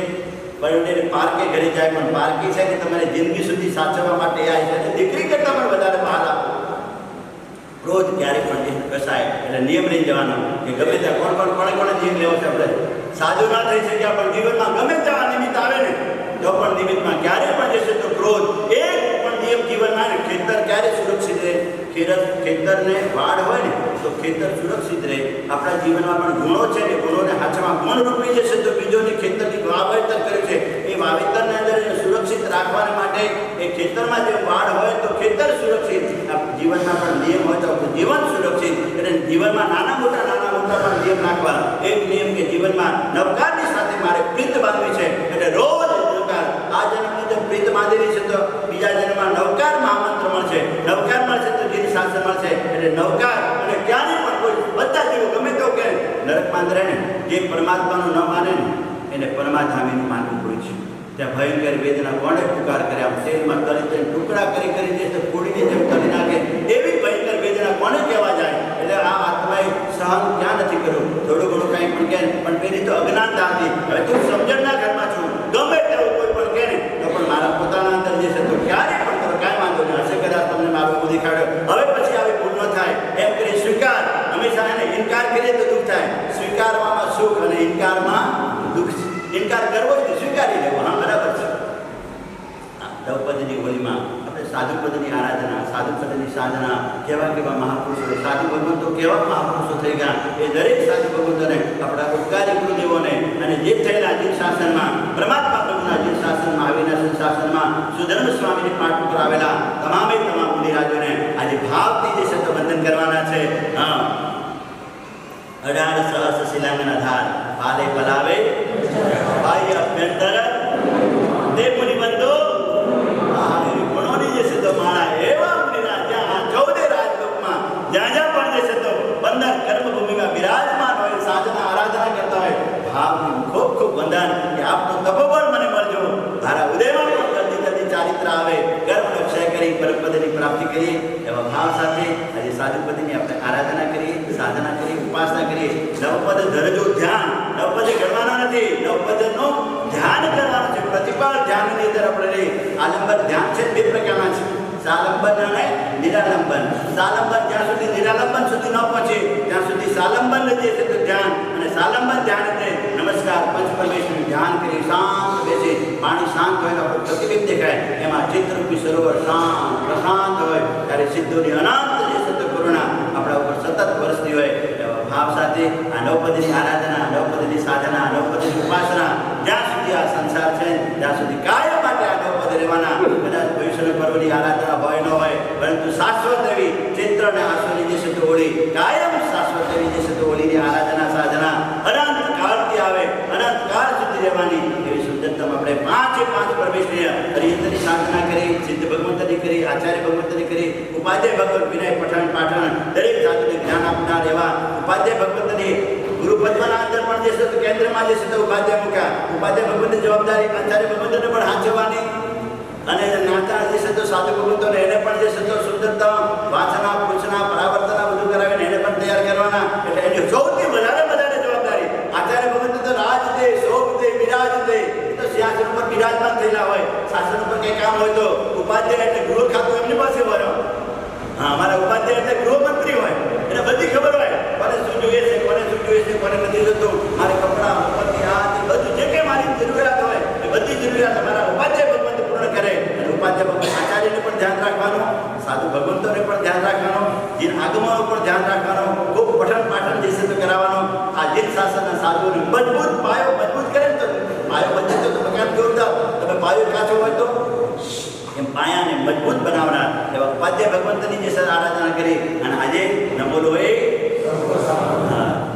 પરણીને પારકે ઘરે જાય પણ પારકી છે કે તમારી જિંદગી સુધી સાચવવા માટે આવી છે એટલે દીકરી કરતાં પણ વધારે બહાર આપો. ક્રોધ ક્યારે પણ કસાય એટલે નિયમ લઈ જવાનો કે ગમે ત્યાં કોણે નિયમ લેવો છે. આપણે સાધુ ના થઈ શક્યા પણ જીવનમાં ગમે તેવા નિમિત્ત આવે ને તો પણ નિમિત્તમાં ક્યારે પણ જશે તો ક્રોધ એક પણ નિયમ જીવનમાં ને ખેતર ક્યારે સુરક્ષિત રહે. ખેતરને વાડ હોય ને તો ખેતર સુરક્ષિત રહે. આપણા જીવનમાં પણ ગુણો છે ને ગુણોને હાથમાં ગુણ રૂપી જશે તો બીજોની ખેતરની વાવેતર કરે છે એ વાવેતરને અંદર સુરક્ષિત રાખવા માટે એ ખેતરમાં જે વાડ હોય તો ખેતર સુરક્ષિત. જીવનમાં પણ નિયમ હોય તો જીવન સુરક્ષિત. એટલે જીવનમાં નાના મોટા પણ નિયમ રાખવા. એક નિયમ કે જીવનમાં નવકારની સાથે મારે પ્રીત બાંધવી છે એટલે રોજ નવકાર. આ જન્મની જો પ્રીત બાંધેલી છે તો બીજા જન્મમાં નવકાર મહામંત્ર મળશે. નવકાર મળશે તો જીવ શાસન મળશે. એટલે નવકાર અને ક્યારે પણ કોઈ બધા જીવો ગમે તો કે નરકમાં રહે ને જે પરમાત્માનું ન માને ને એને પરમાધામીનું માનવું હોય છે. ત્યાં ભયંકર વેદના કોણે પુકાર કરે. આમ તેલમાં તળી ટુકડા કરી દે તો પૂડીને જેમ તળી નાખે એવી ભયંકર વેદના કોને કહેવા જાય. એટલે આ આત્માએ સહન ક્યાં નથી કર્યું. થોડું ઘણું કાંઈ પણ કહે પણ પેલી તો અજ્ઞાનતા હતી. હવે તું સમજણના ઘરમાં છું ગમે તેવું કોઈ પણ કહે ને તો પણ મારા પોતાના અંદર જે છે તો ક્યારે પણ કરો કાંઈ વાંધો નહીં. હશે કદાચ તમને મારો ઊભું દેખાડ્યો હવે પછી આવી ભૂલ ન થાય એમ કરી સ્વીકાર. હંમેશા એને ઇનકાર કરીએ તો દુઃખ થાય. સ્વીકારવામાં સુખ અને ઇનકારમાં દુઃખ છે. ઇનકાર કરવો જ સ્વીકારી લેવો. હા, બરાબર છે. દ્રૌપદીની હોલીમાં આપણે સાધુપદની આરાધના, સાધુપદની સાધના, કેવા મહાપુરુષો, સાધુ ભગવંતો કેવા મહાપુરુષો થઈ ગયા. એ દરેક સાધુ ભગવંતોને આપણા ઉપકારી ગુરુદેવોને અને જે થયેલા જીવ શાસનમાં પરમાત્મા પ્રભુના જીવ શાસનમાં આવીના શાસનમાં સુધર્મ સ્વામીની પાઠ ઉપર આવેલા તમામ મુનિરાજોને આજે ભાવથી જે શબ્દ વંદન કરવાના છે. હા, 18 સહસ્ર શિલાંગન આધાર પાલે પલાવે બાહ્ય અભ્યંતર તે મુનિબંધો ગુણોની જે છે તો માળા એવા મુનિના જ્યાં 14 રાજલોકમાં જ્યાં પણ જે છે તો 15 કર્મભૂમિમાં બિરાજમાન હોય સાધના આરાધના કરતા હોય ભાવનું ખૂબ ખૂબ વંદન કે આપનો તપોબળ મને મળજો. મારા ઉદયમાં પણ જલ્દી ચારિત્ર આવે કર્મનો ક્ષય કરી પરમપદની પ્રાપ્તિ કરીએ એવા ભાવ સાથે આજે સાધુપદની આપણે આરાધના કરીએ, સાધના કરીએ, ઉપાસના કરીએ. નવપદ ધરજો ધ્યાન. નવપદે ગણવાના નથી, નવપદનું ધ્યાન કરવાનું છે. પ્રતિપાળ ધ્યાનની અંદર આપણે લઈએ. આલંબન ધ્યાન છે 2 પ્રકારના છે. સાલંબન અને નિરાલંબન. સાલંબન જ્યાં સુધી નિરાલંબન સુધી ન પહોંચે ત્યાં સુધી સાલંબન જે છે તો ધ્યાન. અને સાલંબન ધ્યાન એટલે નમસ્કાર પંચ પરમેશ્વરનું ધ્યાન કરી શાંત બેસે. પાણી શાંત હોય તો આપણું પ્રતિબિંબ દેખાય. એમાં ચિત્રરૂપી સરોવર શાંત પ્રશાંત હોય ત્યારે સિદ્ધોની અનંત જે છે તો કરુણા આપણા ઉપર સતત વરસતી હોય. એવા ભાવ સાથે આ નવપદની આરાધના, નવપદની સાધના, નવપદની ઉપાસના જ્યાં સુધી આ સંસાર છે ત્યાં સુધી કાયમ માટે આ નવપદ રહેવાના. કદાચ ભવિષ્યના પર્વની આરાધના હોય ન હોય પરંતુ શાશ્વત એવી ચૈત્ર અને આસુની જે છે તો હોળી કાયમ શાશ્વત એવી જે છે તો હોળીની આરાધના સાધના અનંત કાળથી આવે અનંત કાળ સુધી રહેવાની એવી સુંદરતમ આપણે 5 પરમેશ્વરીય હરિયંત્રની સાધના કરી, સિદ્ધ ભગવંતની કરી, આચાર્ય ભગવંતની કરી, ઉપાધ્યાય ભગવંત વિનય પઠાણ પાઠણ દરેક જાતને જ્ઞાન આપનાર એવા ઉપાધ્યાય ભગવંતની ગુરુ પદ્મના અંદર પણ જે છે તો કેન્દ્રમાં જે છે તો ઉપાધ્યાય મૂક્યા. ઉપાધ્યાય ભગવંતની જવાબદારી આચાર્ય ભગવંતને પણ હાચવવાની અને નાતા જે છે તો સાધુ ભગવંતોને એને પણ જે છે તો સુંદરતા વાંચના પૂછના પરાવર્તના બધું કરાવીને એને પણ તૈયાર કરવાના. એટલે એની સૌથી વધારે જવાબદારી આચાર્ય ભગવંત તો રાજ દે, શોભ દે, વિરાજ દે. તો સિંહાસન ઉપર બિરાજમાન થયેલા હોય. શાસન ઉપર કંઈ કામ હોય તો ઉપાધ્યાય એટલે ગૃહ ખાતું એમની પાસે હોય. હા, અમારા ઉપાધ્યાય એટલે ગૃહમંત્રી હોય. એને બધી ખબર હોય કોને શું જોઈએ છે, કોને શું જોઈએ છે, કોને નથી જોતું. મારે કપડાં, ઉપરથી હાથ બધું જે કંઈ મારી જરૂરિયાત હોય એ બધી જરૂરિયાત અમારા ઉપાધ્યાય ભગવંત પૂર્ણ કરે. અને ઉપાધ્યાય ભગવંત આચાર્યને પણ ધ્યાન રાખવાનું, સાધુ ભગવંતોને પણ ધ્યાન રાખવાનું. જે આગમન શાસનના સાધુઓને મજબૂત પાયો મજબૂત કરે તો પાયો મજબૂત તો તમે કેમ જોરદાર તમે પાયો કાચો હોય તો એમ પાયાને મજબૂત બનાવનાર એવા પાદ્ય ભગવંતની જે આરાધના કરી અને આજે નમોલો એ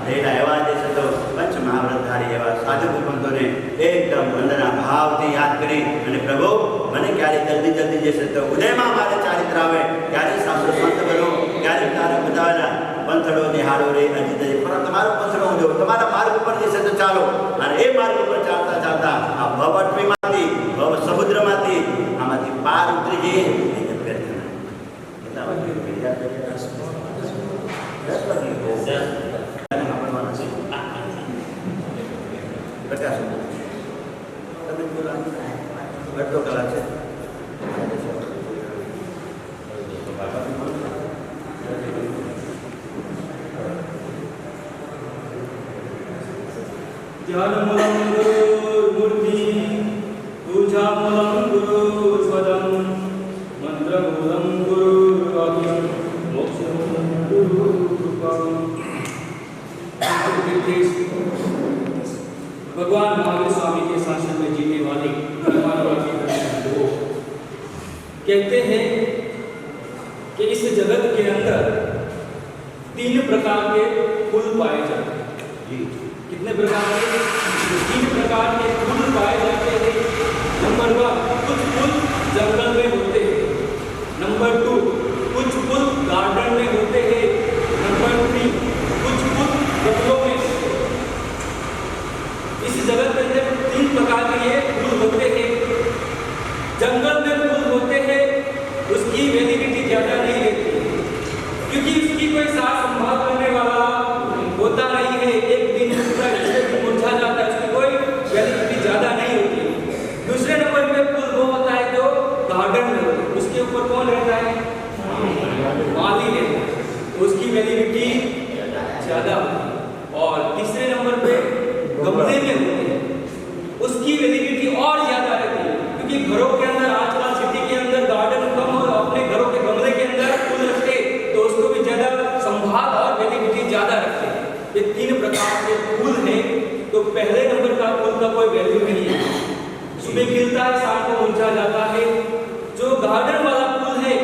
રહેલા એવા જે છે તો પંચ મહાવ્રતધારી એવા સાધુ ભગવંતોને એકદમ વંદના ભાવથી યાદ કરી અને પ્રભુ મને ક્યારે જલ્દી જલ્દી જે છે તો ઉદયમાં મારે ચારિત્ર આવે ક્યારે શાસ્ત્ર સંત બનો ક્યારે તારે બતાવેલા પંથડો નિહાળો રે અજીત પણ તમારો પંથડો જો તમારા માર્ગ ઉપર જે છે તો ચાલો અને એ માર્ગ ઉપર ચાલતા ચાલતા આ ભવટવીમાંથી ભવ સમુદ્રમાંથી આમાંથી પાર ઉતરી જઈએ એને પ્રાર્થના અડધો કલાક છે ध्यानमूलं गुरुमूर्ति पूजामूलं गुरुपदं मंत्रमूलं गुरुवाक्यं मोक्षमूलं गुरुकृपा। भगवान महावीर स्वामी के शासन में जीने वाले कहते हैं कि इस जगत के अंदर 3 प्रकार के फूल पाए जाते हैं। कितने प्रकार के? 3 प्रकार के फूल पाए जाते हैं। नंबर 1, कुछ फूल जंगल में होते हैं। नंबर 2, कुछ फूल गार्डन में होते हैं। नंबर 3, कुछ फूल गमलों में। इस जगत के अंदर 3 प्रकार के ये फूल होते हैं। जंगल में फूल होते हैं, उसकी वैलिडिटी ज्यादा नहीं रहती क्योंकि उसकी कोई साथ संभाल करने वाला होता नहीं है। एक दिन मुरझा जाता है, उसकी कोई वैलिडिटी ज्यादा नहीं होती। दूसरे नंबर पे फूल वो होता है जो गार्डन में होता है, उसके ऊपर कौन रहता है? माली रहता है, तो उसकी वैलिडिटी ज्यादा होती है। और तीसरे नंबर पे गमले में होते हैं, उसकी वैलिडिटी और ज्यादा रहती है क्योंकि घरों के अंदर आजकल सिटी के अंदर गार्डन कम और अपने घरों के गमले के अंदर फूल रखते तो उसको भी ज्यादा संभाल और वैलिडिटी ज्यादा रखते हैं। ये 3 प्रकार के फूल हैं। तो पहले नंबर का फूल का कोई वैल्यू नहीं है, सुबह खिलता है शाम को मुरझा जाता है। जो गार्डन वाला फूल है,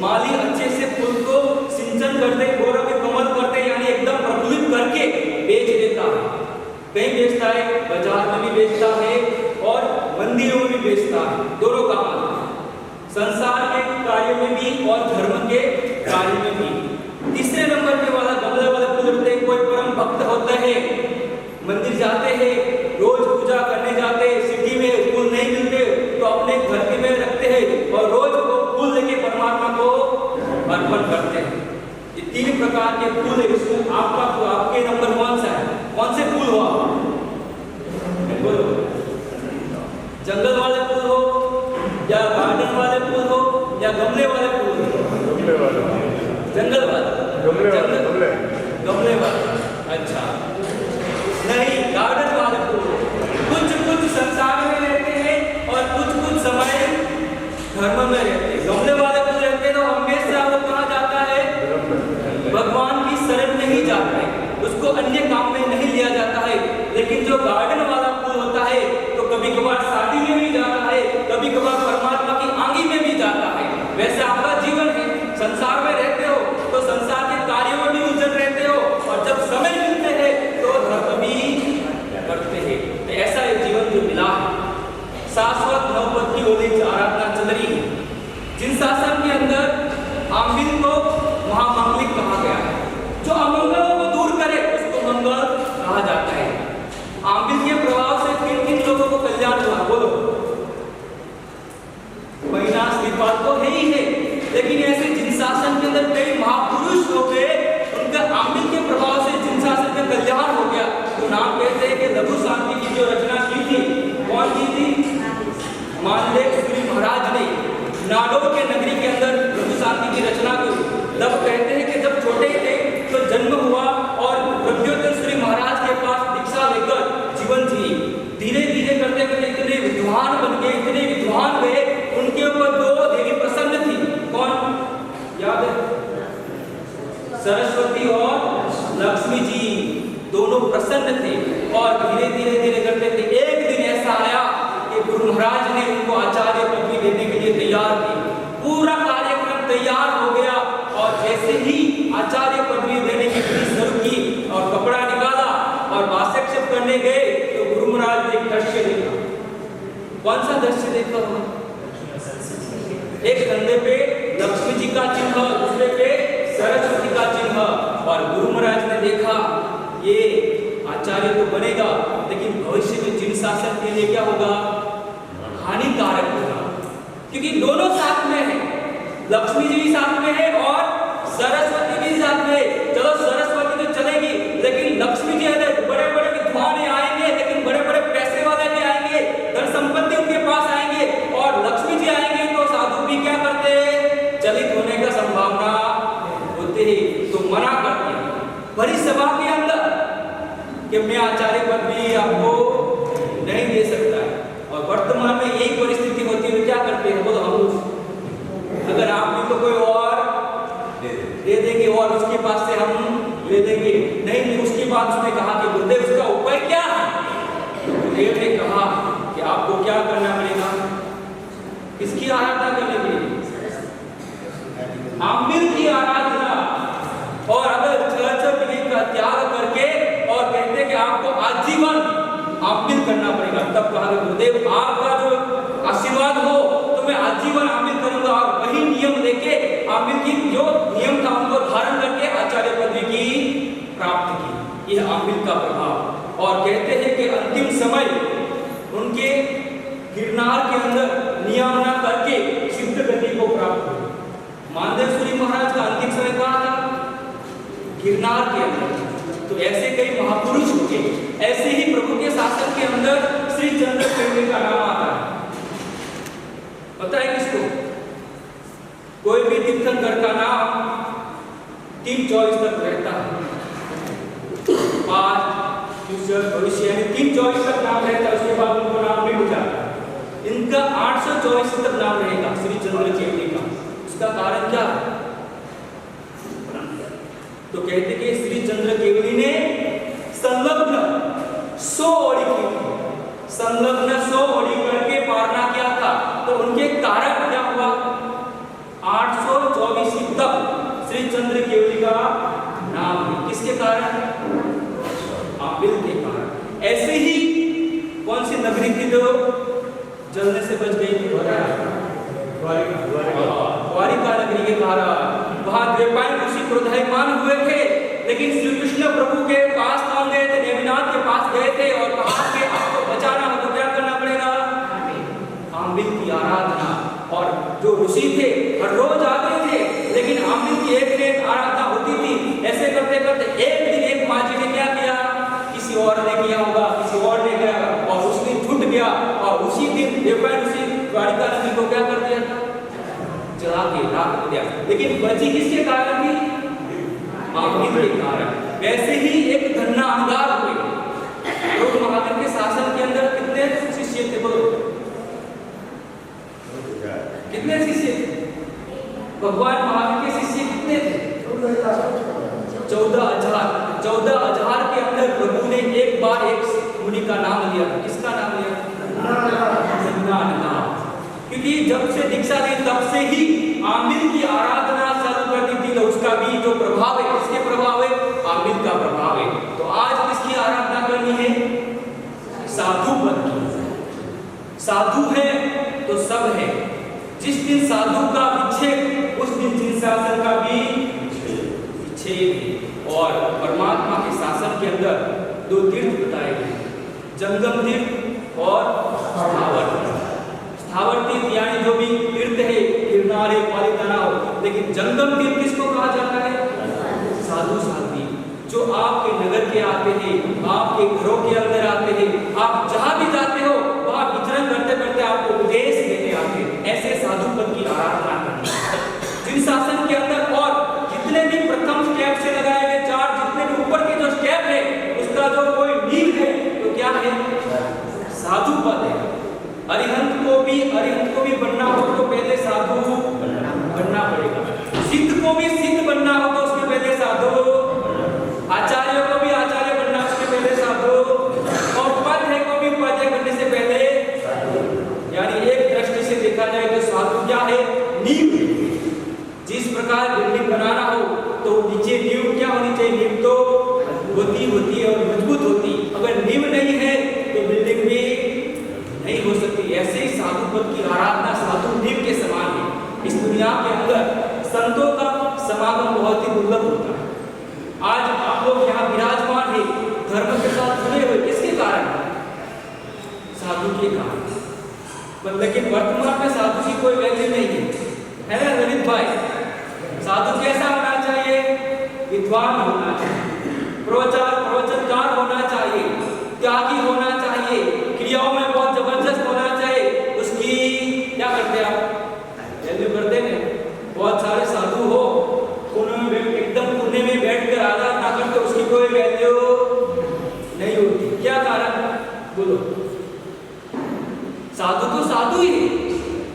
माली अच्छे से फूल को सिंचन करते, गोरा में कमल करते यानी एकदम प्रफुल्लित करके बेच देता है। कहीं बेचता है, बाजार में भी बेचता है और मंदिरों में भी बेचता है। दोनों काम आता है, संसार के कार्य में भी और धर्म के कार्य में भी। तीसरे नंबर पे वाला गमले वाले फूल होते हैं, कोई परम भक्त होते हैं, मंदिर जाते हैं, रोज पूजा करने जाते हैं, सिटी में फूल नहीं मिलते तो अपने घर के में रखते हैं और रोज वो फूल लेके परमात्मा को अर्पण करते हैं। ये 3 प्रकार के फूल है। इसमें आपके नंबर कौन सा है? कौन से फूल हो आप? बोलो, जंगल वाले फूल हो या गार्डन वाले फूल हो या गमले वाले फूल हो? जंगल वाले, गमले वाले। अच्छा नहीं, गार्डन वाले फूल। कुछ संसार में रहते हैं और कुछ समय धर्म में रहते हैं। गमले वाले फूल रहते हैं तो हमेशा वो कहाँ जाता है? भगवान की शरण में ही जाता है, उसको अन्य काम में नहीं लिया जाता है। लेकिन जो गार्डन वाला फूल होता है तो कभी कभार शादी में भी जाता है, कभी कभार परमात्मा की आंगी में भी जाता है। वैसे आपका जीवन है, संसार में रहते हो तो संसार के कार्यों में भी उलझन रहते हो और जब समय मिलते हैं तो धर्म भी करते हैं। तो ऐसा एक जीवन जो मिला है। शाश्वत नवपद की होली आराधना चल रही है। जिन शासन के अंदर आमिल को महामांगलिक कहा गया है, जो अमंगलों को दूर करे उसको मंगल कहा जाता है। आमिल के प्रभाव से किन लोगों को कल्याण हुआ? बोलो। महीना श्रीपाद तो है ही है, लेकिन ऐसे जिन शासन के अंदर कई महापुरुष हो गए, उनका आमिल के प्रभाव से जिन शासन का कल्याण हो गया तो नाम कहते हैं कि लघु शांति की जो रचना की थी, कौन की थी? मानदेव श्री महाराज ने नाडोर के नगरी के अंदर लघु शांति की रचना की। तब कहते हैं कि जब छोटे थे तो जन्म हुआ और प्रद्योतन श्री महाराज के पास दीक्षा लेकर जीवन जी। धीरे धीरे करते करते इतने विद्वान बन गए, इतने विद्वान गए, उनके ऊपर 2 देवी प्रसन्न थी। कौन याद है? सरस्वती और लक्ष्मी जी दोनों प्रसन्न प्रसन्न थे और धीरे धीरे धीरे करते थे। एक दिन ऐसा आया कि गुरु महाराज ने उनको आचार्य पदवी देने के लिए तैयार की। पूरा कार्यक्रम तैयार हो गया और जैसे ही आचार्य पदवी देने की विधि शुरू की और कपड़ा निकाला और वासक्षेप करने गए तो गुरु महाराज ने एक दृश्य देखा। कौन सा दृश्य देखा होगा? एक कंधे पे लक्ष्मी जी का चिन्ह, दूसरे पे सरस्वती का चिन्ह। और गुरु महाराज ने देखा ये आचार्य तो बनेगा लेकिन भविष्य में जिन शासन के लिए क्या होगा? हानिकारक होगा, क्योंकि दोनों साथ में है, लक्ष्मी जी भी साथ में है और सरस्वती भी साथ में। चलो सरस्वती तो चलेगी लेकिन लक्ष्मी जी है, बड़े बड़े विद्वान आएंगे लेकिन बड़े बड़े पैसे वाले भी आएंगे, धन संपत्ति उनके पास आएंगे। और लक्ष्मी जी आएंगे तो साधु भी क्या करते हैं? चलित होने का संभावना होते ही तो मना करते हैं बड़ी सभा के अंदर कि मैं आचार्य पद भी आपको नहीं दे सकता है। और वर्तमान में यही परिस्थिति होती है, क्या करते हैं? बोलो हम अगर आप भी तो कोई और दे देंगे और उसके पास से हम ले देंगे। नहीं, उसके बाद उसने कहा कि गुरुदेव उसका उपाय क्या है? गुरुदेव ने कहा कि आपको क्या करना पड़ेगा? किसकी आराधना करने के लिए? आमिर की आराधना। और अगर का त्याग करके और कहते कि आपको आजीवन आमिर करना पड़ेगा, तब कहा गुरुदेव आपका जो आशीर्वाद हो तो मैं आजीवन आमिर करूंगा। और वही नियम लेके आमिर की जो नियम था उनको धारण करके आचार्य पदवी की प्राप्त की। यह आमिर का प्रभाव। और कहते हैं कि अंतिम समय उनके गिरनार के अंदर नियमना करके सिद्ध गति को प्राप्त हुई। मानदेवसूरी महाराज का अंतिम समय कहा था? गिरनार के अंदर। तो ऐसे कई महापुरुष होंगे। ऐसे ही प्रभु के शासन के अंदर श्री चंद्र केवली का नाम आता है। पता है किसको? कोई भी तीर्थंकर का नाम 324 तक रहता है। आज भविष्य यानी 324 तक नाम रहता है, उसके बाद उनको नाम नहीं जाता। इनका 824 तक नाम रहेगा श्री चंद्र केवली का। उसका कारण क्या है? तो कहते कि श्री चंद्र केवली ने संलग्न 100 ओडी की, संलग्न 100 ओडी करके पारना किया था। तो उनके कारण क्या हुआ? 824 तक श्री चंद्र केवली का नाम है। किसके कारण? आमिर के कारण। ऐसे ही कौन सी नगरी थी जो जलने से बच गई थी? द्वारिका नगरी के कारण। वहां द्वैपायन ऋषि क्रोधायमान हुए थे, लेकिन श्री कृष्ण प्रभु के पास काम गए थे, नेमिनाथ के पास गए थे और कहा कि आपको बचाना हो तो क्या करना पड़ेगा? आमिर की आराधना। और जो ऋषि थे हर रोज आते थे, लेकिन आमिर की एक ने आराधना होती थी। ऐसे करते करते एक दिन एक माझी ने क्या किया? किसी और ने किया होगा, किसी और ने किया और उस दिन छूट गया। और उसी दिन द्वैपायन ऋषि द्वारिका नगरी को क्या कर दिया था? जला के राख दिया। लेकिन बची किसके कारण थी? आमिर के कारण। वैसे ही एक धन्ना अंगार हुए। लोग महावीर के शासन के अंदर कितने शिष्य थे? बोलो कितने शिष्य थे? भगवान महावीर के शिष्य कितने थे? 14,000। 14,000 के अंदर प्रभु ने एक बार एक मुनि का नाम लिया। किसका नाम लिया? क्योंकि जब से दीक्षा ली तब से ही आमिर की आराधना चालू कर दी थी। तो उसका भी जो प्रभाव है, किसके प्रभाव है? आमिर का प्रभाव है। तो आज किसकी आराधना करनी है? साधु पद की। साधु है तो सब है। जिस दिन साधु का विच्छेद उस दिन जिन शासन का भी विच्छेद। और परमात्मा के शासन के अंदर 2 तीर्थ बताए गए, जंगम तीर्थ और स्थावर तीर्थ। स्थावर तीर्थ यानी जो भी तीर्थ है, गिरनार है, पालिताना। लेकिन जंगम तीर्थ किसको कहा जाता है? साधु साध्वी जो आपके नगर के आते हैं, आपके घरों के अंदर आते हैं, आप जहां भी जाते हो वहां विचरण करते करते आपको उपदेश देने आते हैं। ऐसे साधु पद की आराधना करनी जिन शासन के अंदर। और जितने भी प्रथम स्टेप से लगाए गए 4 जितने भी ऊपर के जो स्टेप है उसका जो कोई नींव है तो क्या है? साधु पद है। अरिहंत को भी बनना हो तो पहले साधु बनना पड़ेगा। सिद्ध को भी सिद्ध बनना हो तो उसके पहले साधु, आचार्य को भी आचार्य बनना उसके पहले साधु होती है और मजबूत होती। अगर नींव नहीं है तो बिल्डिंग भी नहीं हो सकती। ऐसे ही साधु पद की आराधना साधु नींव के समान है। इस दुनिया के अंदर संतों का समागम बहुत ही दुर्लभ होता है। आज आप लोग यहाँ विराजमान है, धर्म के साथ जुड़े हुए, किसके कारण? साधु के कारण। पर लेकिन वर्तमान में साधु की कोई वैल्यू नहीं है ना ललित भाई? साधु कैसा होना चाहिए? विद्वान होना चाहिए, प्रवचनकार होना चाहिए, त्यागी होना चाहिए, क्रियाओं में बहुत जबरदस्त होना चाहिए। उसकी क्या करते आप? वैल्यू करते हैं। बहुत सारे साधु हो उन्होंने एकदम कोने में बैठकर आराधना करते, उसकी कोई वैल्यू नहीं होती। क्या कारण? बोलो। साधु तो साधु ही है,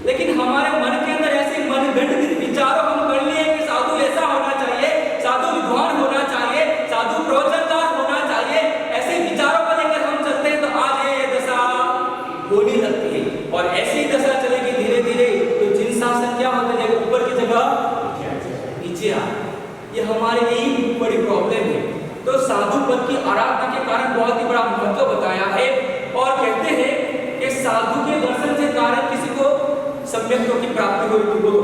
लेकिन हमारे मन के अंदर ऐसे मनगढ़ंत विचारों हम कर लिए कि साधु ऐसा होना चाहिए, साधु विद्वान होना चाहिए, साधु प्रवचनकार होना चाहिए। ऐसे विचारों को लेकर हम चलते हैं तो आज ये दशा होने लगती है। और ऐसी दशा चलेगी धीरे धीरे तो जिन शासन क्या होता है, ऊपर की जगह नीचे आ, ये हमारे लिए बड़ी प्रॉब्लम है। तो साधु पद की आराधना के कारण बहुत ही बड़ा महत्व बताया है। और कहते हैं कि साधु के दर्शन से कारण किसी को सम्यक्तों की प्राप्ति होगी। बोलो।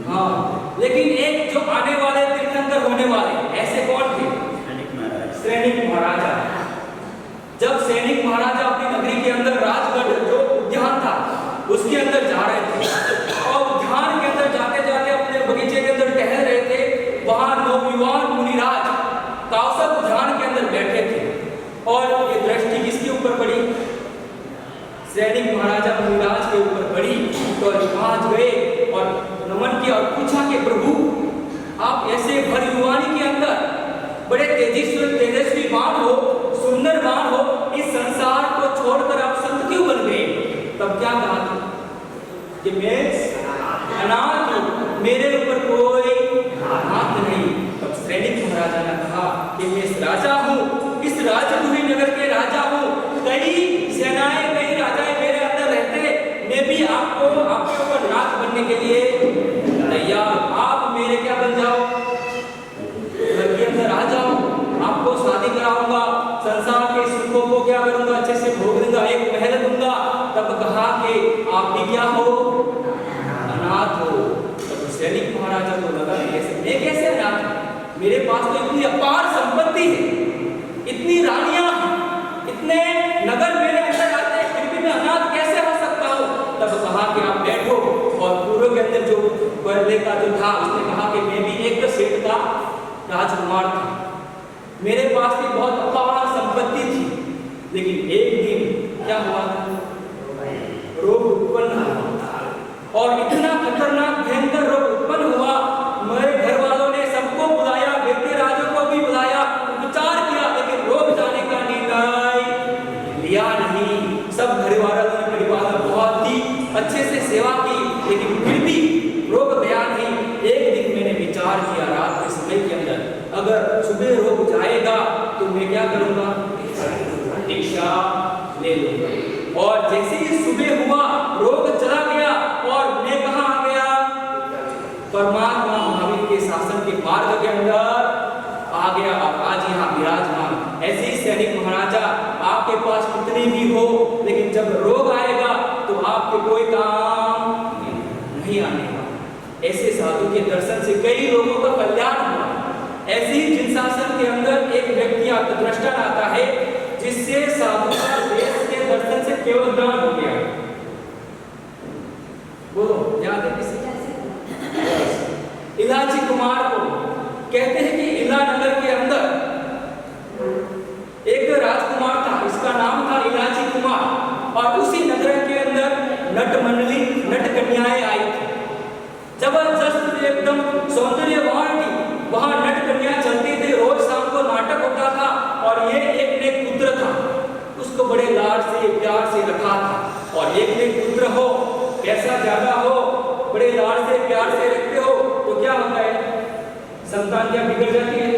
हाँ, लेकिन एक जो आने वाले तीर्थंकर होने वाले ऐसे कौन थे? सैनिक महाराजा। जब सैनिक महाराजा अपनी नगरी के अंदर राजगढ़ जो उद्यान था उसके अंदर जा रहे थे और उद्यान के अंदर जाते जाते अपने बगीचे के अंदर टहल रहे थे, वहां नौयुवान मुनिराज कौशल उद्यान के अंदर बैठे थे। और ये दृष्टि किसके ऊपर पड़ी? सैनिक महाराजा मुनिराज के ऊपर पड़ी। तो वहां गए और नमन किया और पूछा कि प्रभु, आप ऐसे भर युवानी के अंदर बड़े तेजस्वीवान हो, सुंदरवान हो, इस संसार को छोड़कर आप संत क्यों बन गए? तब क्या कहा था कि मैं अनाथ हूं, मेरे ऊपर कोई हाथ नहीं। तब सैनिक महाराजा ने कहा कि मैं राजा हूं, इस राजगुही नगर के राजा हूं, कई सेनाएं कई राजाएं मेरे अंदर रहते, मैं भी आपको आपके ऊपर राज बनने के लिए तैयार। आप मेरे क्या बन जाओ? घर के अंदर आ जाओ, आपको शादी कराऊंगा, संसार के सुखों को क्या करूंगा, अच्छे से भोग दूंगा, एक महल दूंगा। तब कहा कि आप भी क्या हो? अनाथ हो। तब सैनिक महाराजा को लगा मैं कैसे अनाथ हूं? मेरे पास तो इतनी अपार संपत्ति है, इतनी रानियां, इतने नगर मेरे अंदर आते हैं, फिर भी मैं अनाथ कैसे हो सकता हूं? तब कहा कि आप बैठो। और पूर्व के अंदर जो पहले का जो था उसने कहा कि मैं भी एक सेठ का राजकुमार था, मेरे पास भी बहुत अपार संपत्ति थी, लेकिन एक दिन क्या हुआ? रोग उत्पन्न हुआ और इतना खतरनाक भयंकर रोग उत्पन्न हुआ। मेरे घर वालों ने सबको बुलाया, व्यक्ति राजों को भी बुलाया, उपचार किया, लेकिन रोग जाने का निर्णय लिया नहीं। सब घर वालों ने परिवार में बहुत ही अच्छे से सेवा की, लेकिन फिर भी रोग गया नहीं। एक दिन मैंने विचार किया रात के समय के अंदर, अगर सुबह रोग जाएगा तो मैं क्या करूंगा? दीक्षा ले लूंगा। और जैसे ही सुबह हुआ रोग चला गया और मैं कहां आ गया? परमात्मा महावीर के शासन के मार्ग के अंदर आ गया और आज यहाँ विराजमान। ऐसे ही सैनिक महाराजा आपके पास कितने भी हो, लेकिन जब रोग आएगा तो आपके कोई काम नहीं आने वाला। ऐसे साधु के दर्शन से कई लोगों का कल्याण हुआ। ऐसे ही जिन शासन के अंदर एक व्यक्ति दृष्टा आता है जिससे साधु का देश के दर्शन से केवल ज्ञान हो गया। बोलो, याद है किसी? इलाची कुमार को कहते हैं कि इला नगर के अंदर एक राजकुमार था, इसका नाम था इलाची कुमार। और उसी नगर के अंदर नट मंडली, नट कन्याएं आई थी, जबरदस्त एकदम सौंदर्यवान थी। वहां नट कन्या चलती थी, रोज शाम को नाटक होता था। और ये एक ने पुत्र था, उसको बड़े लाड से प्यार से रखा था। और एक ने पुत्र हो, पैसा ज्यादा हो, बड़े लाड से प्यार से रखते हो तो क्या होता है? संतान क्या बिगड़ जाती है?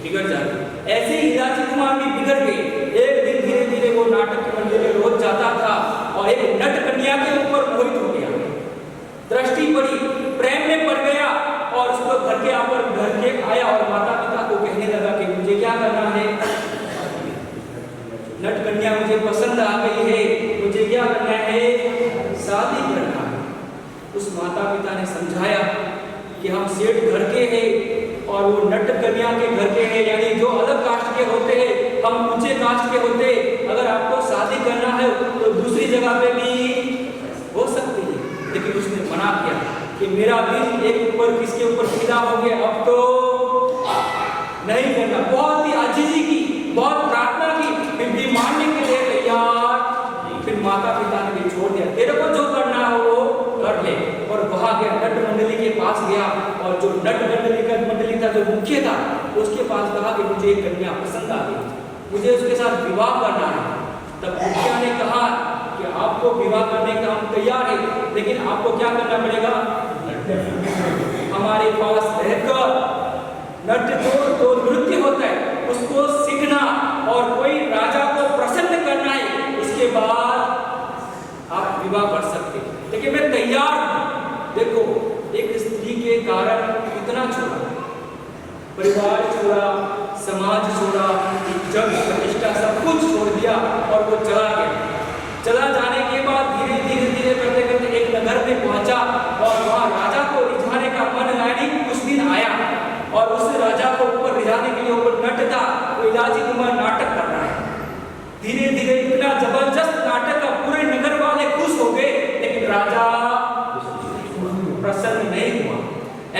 बिगड़ जाती है। ऐसे ही इलाची कुमार भी बिगड़ गए। एक दिन धीरे धीरे वो नाटक के मंदिर में रोज जाता था और एक नट कन्या के ऊपर मोहित हो गया, दृष्टि पड़ी, प्रेम में पड़ गया और उसको घर के यहाँ पर घर के आया और माता पिता को कहने लगा कि मुझे क्या करना है, नटकन्या मुझे पसंद आ गई है, मुझे क्या करना है, शादी करना है। उस माता पिता ने समझाया कि हम सेठ घर के हैं और वो नटकन्या के घर के हैं, यानी जो अलग कास्ट के होते हैं, हम ऊंचे कास्ट के होते हैं। अगर आपको शादी करना है तो दूसरी जगह पे भी हो सकती है, लेकिन उसने मना किया कि मेरा दिल एक ऊपर किसके ऊपर फिदा हो गया, अब तो नहीं करना। बहुत ही आजीजी की, बहुत प्रार्थना की, फिर भी मानने के लिए तैयार। फिर माता पिता ने भी छोड़ दिया, तेरे को जो करना है वो कर ले। और वहां गया, नट मंडली के पास गया और जो नट मंडली था, जो मुख्य था, उसके पास कहा कि मुझे एक कन्या पसंद आ गई, मुझे उसके साथ विवाह करना है। तब मुखिया ने कहा कि आपको विवाह करने का हम तैयार है, लेकिन आपको क्या करना पड़ेगा, हमारे पास रहकर नृत्य जो नृत्य होता है उसको सीखना और कोई राजा को प्रसन्न करना है, उसके बाद आप विवाह कर सकते। लेकिन मैं तैयार हूं। देखो, एक स्त्री के कारण कितना छोड़ा, परिवार छोड़ा, समाज छोड़ा, जग प्रतिष्ठा सब कुछ छोड़ दिया और वो चला गया। चला जाने के बाद धीरे धीरे करते करते एक नगर में पहुंचा और वहां राजा को रिझाने का मन, यानी कुछ दिन आया और उस राजा को ऊपर रिझाने के लिए ऊपर नट था, वो इलाजी कुमार नाटक कर रहा है। धीरे धीरे इतना जबरदस्त नाटक का पूरे नगर वाले खुश हो गए, लेकिन राजा प्रसन्न नहीं हुआ।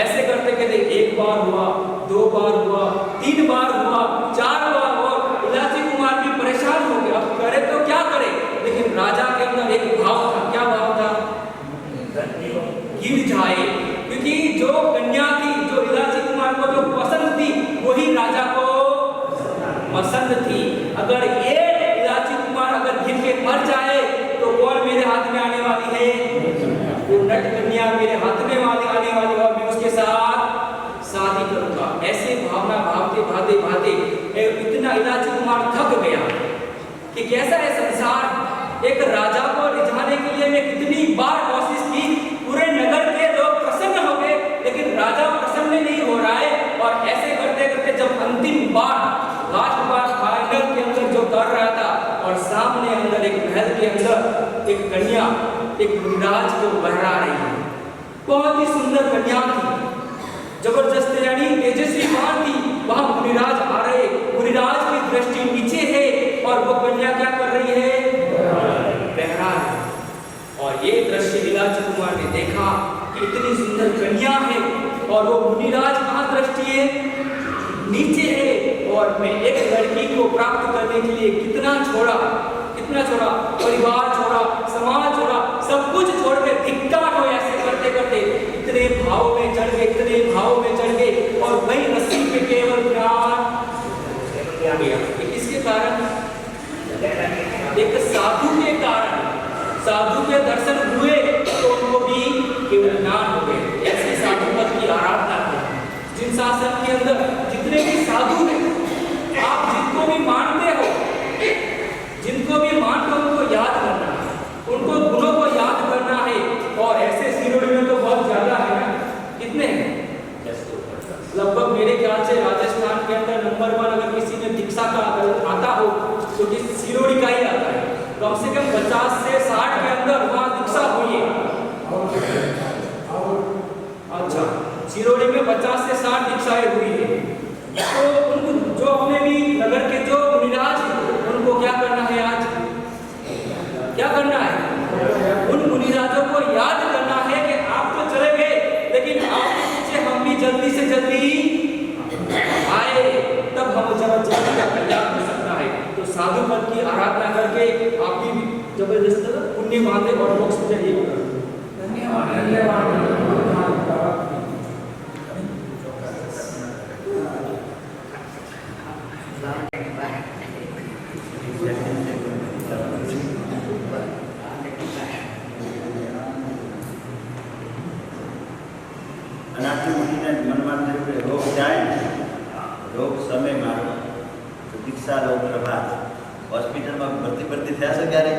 ऐसे करते करते एक बार हुआ, दो बार हुआ, 3 बार हुआ, 4 बार हुआ। इलाजी कुमार भी परेशान हो गया, अब करे तो क्या करे। लेकिन राजा के अंदर एक भाव था, क्या भाव था, गिर जाए, क्योंकि जो कन्या थी, जो इलाजी कुमार को जो पसंद थी, वही राजा को पसंद थी। अगर ये इलाजी कुमार अगर गिर के मर जाए तो कौन मेरे हाथ में आने वाली है, वो नट कन्या मेरे हाथ में आने वाली और मैं उसके साथ शादी करूंगा। ऐसे भावना भावते भाते भाते इतना इलाजी कुमार थक गया कि कैसा है संसार। एक राजा को रिझाने के लिए मैं कितनी बार कोशिश की, पूरे नगर के लोग प्रसन्न हो गए, लेकिन राजा प्रसन्न नहीं हो रहा है। और ऐसे करते करते जब अंतिम बार, लास्ट बार फाइनल के अंदर जो कर रहा था, और सामने अंदर एक महल के अंदर एक कन्या, एक मुनिराज को बहरा रही है। बहुत ही सुंदर कन्या थी, जबरदस्त यानी तेजस्वी मान थी। वहां मुनिराज आ रहे, मुनिराज की दृष्टि नीचे है और वो कन्या क्या कर रही है, बहरा है। और ये दृश्य इलाजी कुमार ने देखा कि इतनी सुंदर कन्या है और वो मुनिराज कहाँ दृष्टि है, नीचे है। और मैं एक लड़की को प्राप्त करने के लिए कितना छोड़ा, परिवार छोड़ा, समाज छोड़ा, सब कुछ छोड़ के धिक्कार हो। ऐसे करते करते इतने भाव में चढ़ गए, और वही रस्सी पे केवल प्राण गया। इसके कारण, एक साधु के कारण, साधु के दर्शन हुए तो उनको भी केवल ज्ञान हो गए। ऐसे साधु पद की आराधना करें। जिन शासन के अंदर जितने भी साधु हैं, आप जिनको भी मानते हो उनको याद करना है, उनको गुणों को याद करना है। और ऐसे सीरोड में तो बहुत ज्यादा है ना, कितने हैं, लगभग मेरे ख्याल से राजस्थान के अंदर नंबर 1 अगर किसी में दीक्षा का आता हो तो सिरोड़ी का ही आता है। कम से कम 50 से 60 के अंदर वहाँ दीक्षा हुई है। अच्छा, सिरोड़ी में 50 से 60 दीक्षाएं हुई है। तो उनको जो अपने भी नगर के जो मुनिराज, उनको क्या करना है, आज क्या करना है, उन मुनिराजों को याद करना है कि आप तो चले गए, लेकिन आपके पीछे हम भी जल्दी से जल्दी आए, तब हम जल्दी का कल्याण हो सकता है। तो साधु पद की आराधना करके आप भी जबरदस्त पुण्य मांगे और मोक्ष चाहिए। धन्यवाद। અનાથી ઉઠીને મનમાં થયું કે રોગ જાય ને, રોગ સમય મારો તો દીક્ષા રોગ પ્રભાત હોસ્પિટલમાં ભરતી થયા છે ક્યારે,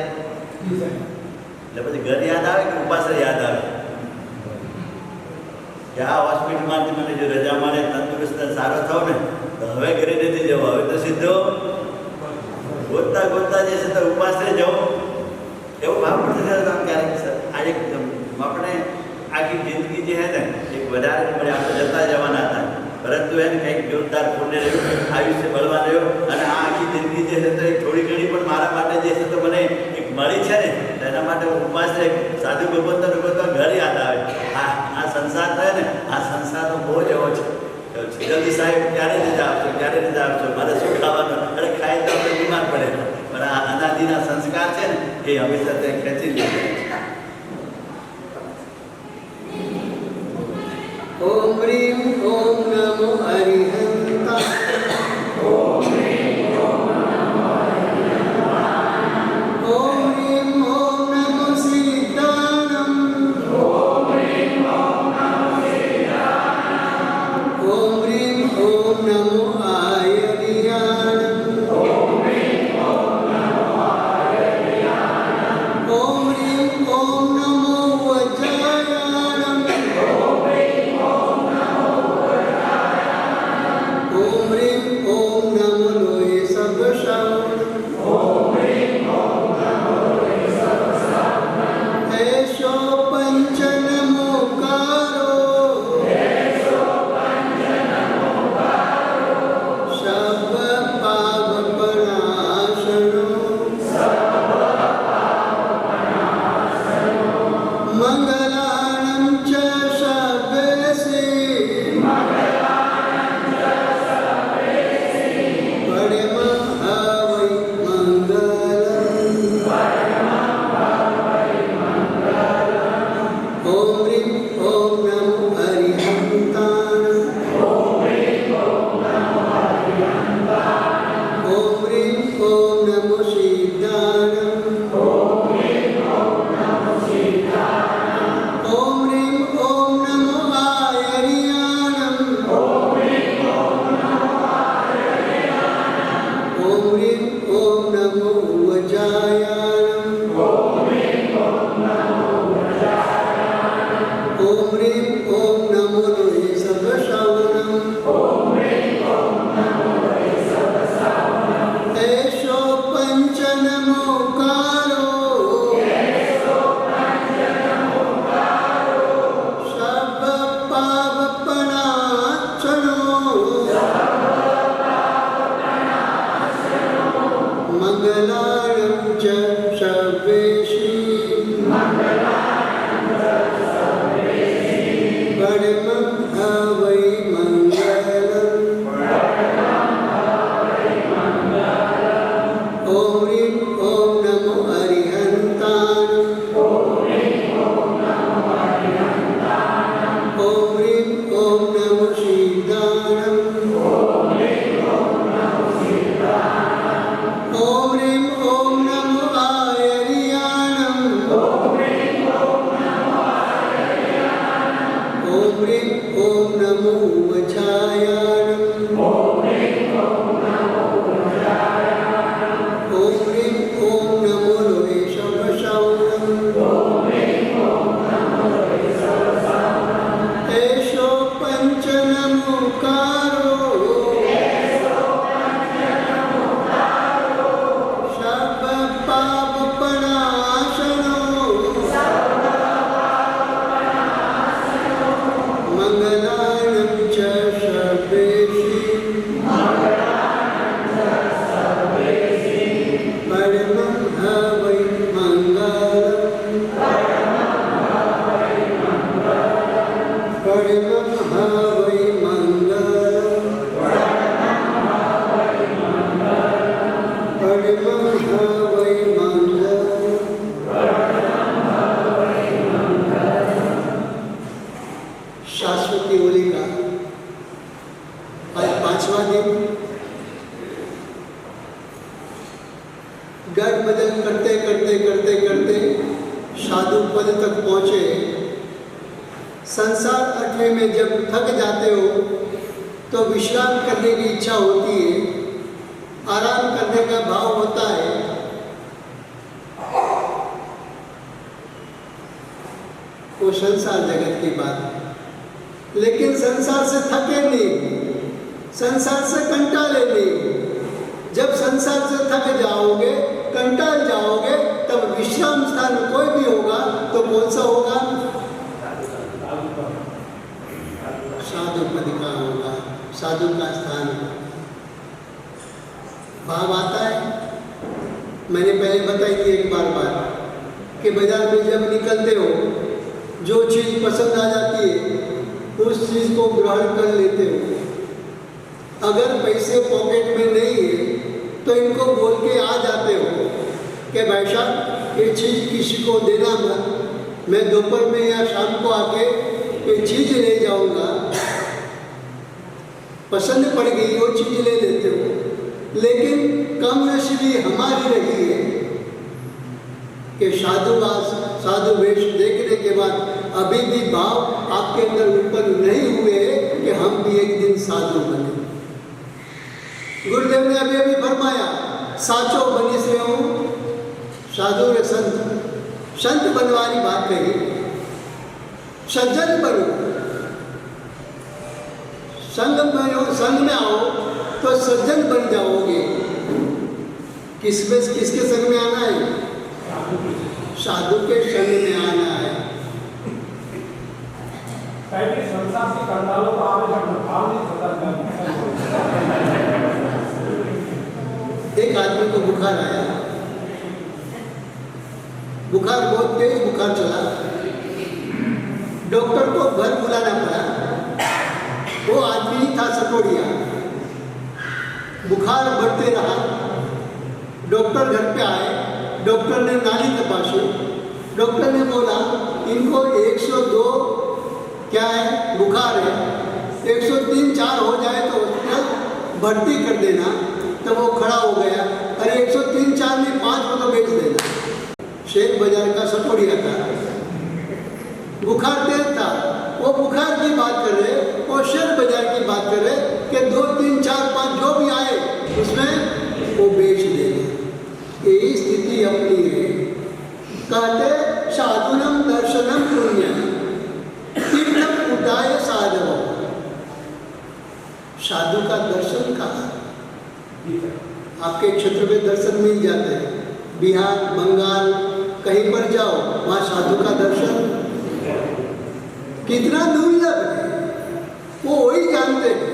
એટલે પછી ઘર યાદ આવે કે ઉપાસર યાદ આવે કે આ હોસ્પિટલમાંથી મને જો રજા મળે, તંદુરસ્ત થાવ ને તો હવે ઘરે નથી જવું, હવે તો સીધો ગોતતા ગોતતા જે છે તો ઉપાસરે જવું એવું ભાવ પડશે. ક્યારેક આજે આપણે આખી જિંદગી જે છે ને એક વધારે આપણે જતા જવાના હતા, પરંતુ એને કંઈક જોરદાર પુણ્ય રહ્યું, આયુષ્ય બળવાન રહ્યું, અને આ આખી જિંદગી જે છે તો એક થોડી ઘણી પણ મારા માટે જે છે તો મને એક મળી છે ને, એના માટે હું ઉપાસરે સાધુ ભગવંતો ઘર યાદ આવે. આ સંસાર થાય ને, આ સંસારનો બોજ એવો છે. જલ્દી સાહેબ ક્યારે રજા આપશો, ક્યારે રજા આપશો, મારે શું ખાવાનું, અરે ખાય તો આપણે બીમાર પડે. પણ આ અનાદિના સંસ્કાર છે ને એ હંમેશા તે ખેંચી લે છે. ओम ह्रीं ओम नमो हरिहंता ओम ह्रीं ओम नमो हरिहंता ओम ह्रीं ओम नमो सिद्धानम ओम ह्रीं ओम नमो सिद्धानम ओम ह्रीं ओम नमो आयर्याणम ओम ह्रीं ओम नमो आयर्याणम ओम ह्रीं ओम नमो वज्रायाणम ओम ह्रीं ओम नमो लोहे सर्वशावनम ओम ह्रीं ओम नमो लोहे सर्वशावनम ऐशो पंचनमोकारो ऐशो पंचनमोकारो शब्द पावपनाशनो शब्द पावपनाशनो मंगलानं च शब्देसि शाश्वती होली का आज 5वां दिन गढ़ भजन करते करते करते करते साधु पद तक पहुँचे। संसार 8वें में जब थक जाते हो तो विश्राम करने की इच्छा होती है, आराम करने का भाव होता है। वो संसार जगत की बात है, लेकिन संसार से थके नहीं, संसार से कंटाले नहीं। जब संसार से थक जाओगे, कंटाल जाओगे, तब विश्राम स्थान कोई भी होगा तो कौन सा होगा? साधु पद का होगा, साधु का स्थान। भाव आता है, मैंने पहले बताई थी एक बार कि बाजार में जब निकलते हो, जो चीज़ पसंद आ जाती है उस चीज़ को ग्रहण कर लेते हो। अगर पैसे पॉकेट में नहीं है तो इनको बोल के आ जाते हो कि भाई साहब ये चीज़ किसी को देना मत, मैं दोपहर में या शाम को आके ये चीज़ ले जाऊंगा, पसंद पड़ गई वो चीज़ ले लेते हो। लेकिन कम नसीबी हमारी रही है कि साधु वेश देखने के बाद अभी भी भाव आपके अंदर उत्पन्न नहीं हुए कि हम भी एक दिन साधु बने। गुरुदेव ने अभी फरमाया, साचो बनी से हूँ साधु रे संत बनवानी बात कही। सज्जन बनो, संग में आओ तो सज्जन बन जाओगे। किसके संग में आना है? साधु के संग में आना है। एक आदमी को बुखार आया, बुखार बहुत तेज बुखार चला, डॉक्टर को घर बुलाना पड़ा। वो आदमी था सटोरिया, बुखार बढ़ते रहा। डॉक्टर घर पे आए, डॉक्टर ने नाली तपाशी, डॉक्टर ने बोला इनको 102 क्या है बुखार है, 103-4 हो जाए तो हॉस्पिटल भर्ती कर देना। तब वो खड़ा हो गया, अरे 103-4 में 5 को तो बेच देना। शेख बाजार का सटोरिया था, बुखार तेज था, वो बुखार की बात कर रहे, वो शेख बाजार की बात कर रहे कि 2, 3, 4, 5 जो भी आए उसमें वो बेच देना। यही स्थिति अपनी है। कहते साधुनम दर्शनम पुण्यम तीर्थम उदाय साधव। साधु का दर्शन कहाँ? आपके क्षेत्र में दर्शन मिल जाते हैं। बिहार, बंगाल, कहीं पर जाओ वहाँ साधु का दर्शन कितना दुर्लभ है, वो वही जानते हैं।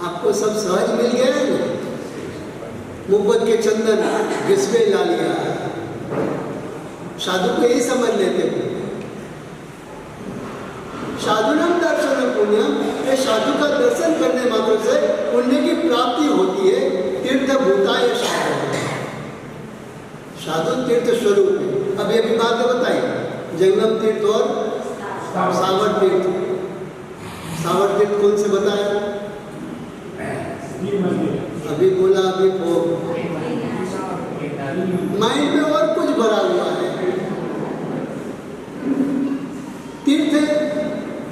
आपको सब सहज मिल गया है ना, मुहब्बत के चंदन घिसपे ला लिया। साधु को यही समझ लेते हैं। साधुनम दर्शन पुण्यम, ये साधु का दर्शन करने मात्र से पुण्य की प्राप्ति होती है। तीर्थ भूताय साधु, साधु तीर्थ स्वरूप है। अभी अभी बात बताई, जंगम तीर्थ और सावर तीर्थ। सावर तीर्थ कौन से बताया? अभी बोला, अभी माइंड में और कुछ भरा हुआ है। तीर्थ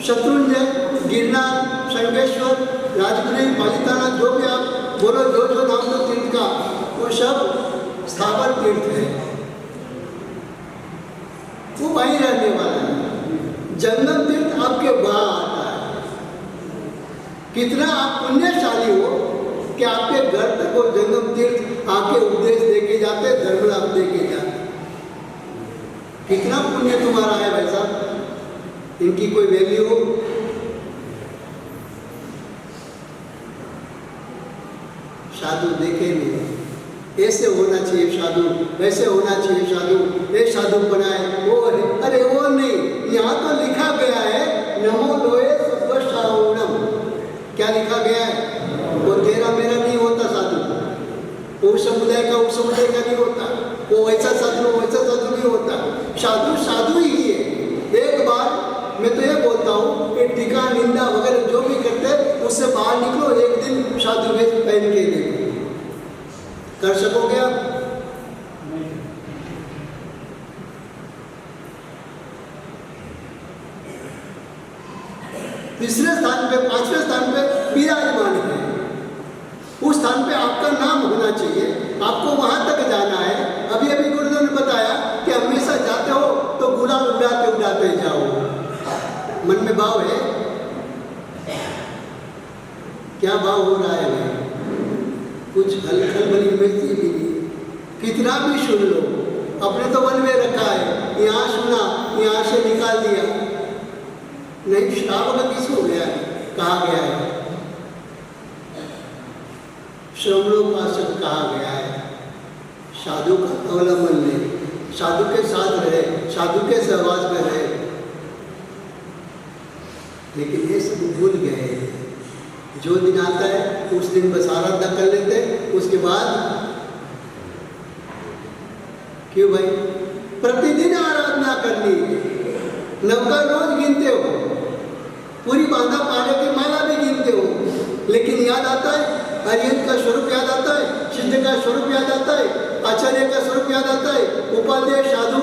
शत्रुंजय, गिरनार, शंखेश्वर, राजगुरी, पालिताना, जो भी आप बोलो, जो नाम लो तीर्थ का, वो सब स्थावर तीर्थ है। वो वहीं रहने वाला है। जंगम तीर्थ आपके वहां आता है। कितना आप पुण्यशाली हो कि आपके घर तक वो जंगम तीर्थ आके उपदेश देके जाते, धर्म लाभ देके जाते। कितना पुण्य तुम्हारा है भाई साहब, इनकी कोई वैल्यू हो? साधु देखे नहीं, ऐसे होना चाहिए साधु, वैसे होना चाहिए साधु, ये साधु बनाए वो, अरे वो नहीं। यहाँ तो लिखा गया है नमो लोए सर्वश्रावणम। क्या लिखा गया है? वो तेरा मेरा नहीं होता साधु, वो समुदाय का उस समुदाय का नहीं होता, वो वैसा साधु नहीं होता। साधु साधु ही है। एक बार मैं तो ये बोलता हूँ कि टीका, निंदा वगैरह जो भी करते उससे बाहर निकलो, एक दिन साधु वेश पहन के देखो, कर सकोगे आप? तीसरे स्थान पे, 5वें स्थान पे विराजमान है। उस स्थान पे आपका नाम होना चाहिए, आपको वहां तक जाना है। अभी अभी गुरुदेव ने बताया कि हमेशा जाते हो तो गुलाल उड़ाते उड़ाते जाओ। मन में भाव है, क्या भाव हो रहा है भाई? कुछ हल्की बनी मिलती भी नहीं। कितना भी सुन लो, अपने तो मन में रखा है, यहाँ सुना, यहाँ से निकाल दिया। नहीं, श्रावक किस हो गया है, कहा गया है, श्रवणोपासक कहा गया है। साधु का अवलंबन ले, साधु के साथ रहे, साधु के सहवास में रहे। लेकिन ये सब भूल गए। जो दिन आता है उस दिन बस आराधना कर लेते, उसके बाद क्यों भाई? प्रतिदिन आराधना करनी, नवका रोज गिनते हो, पूरी बांधा पाने की माला भी गिनते हो, लेकिन याद आता है हरियत का स्वरूप याद आता है, सिद्ध का स्वरूप याद आता है, आचार्य का स्वरूप याद आता है, उपाध्याय साधु,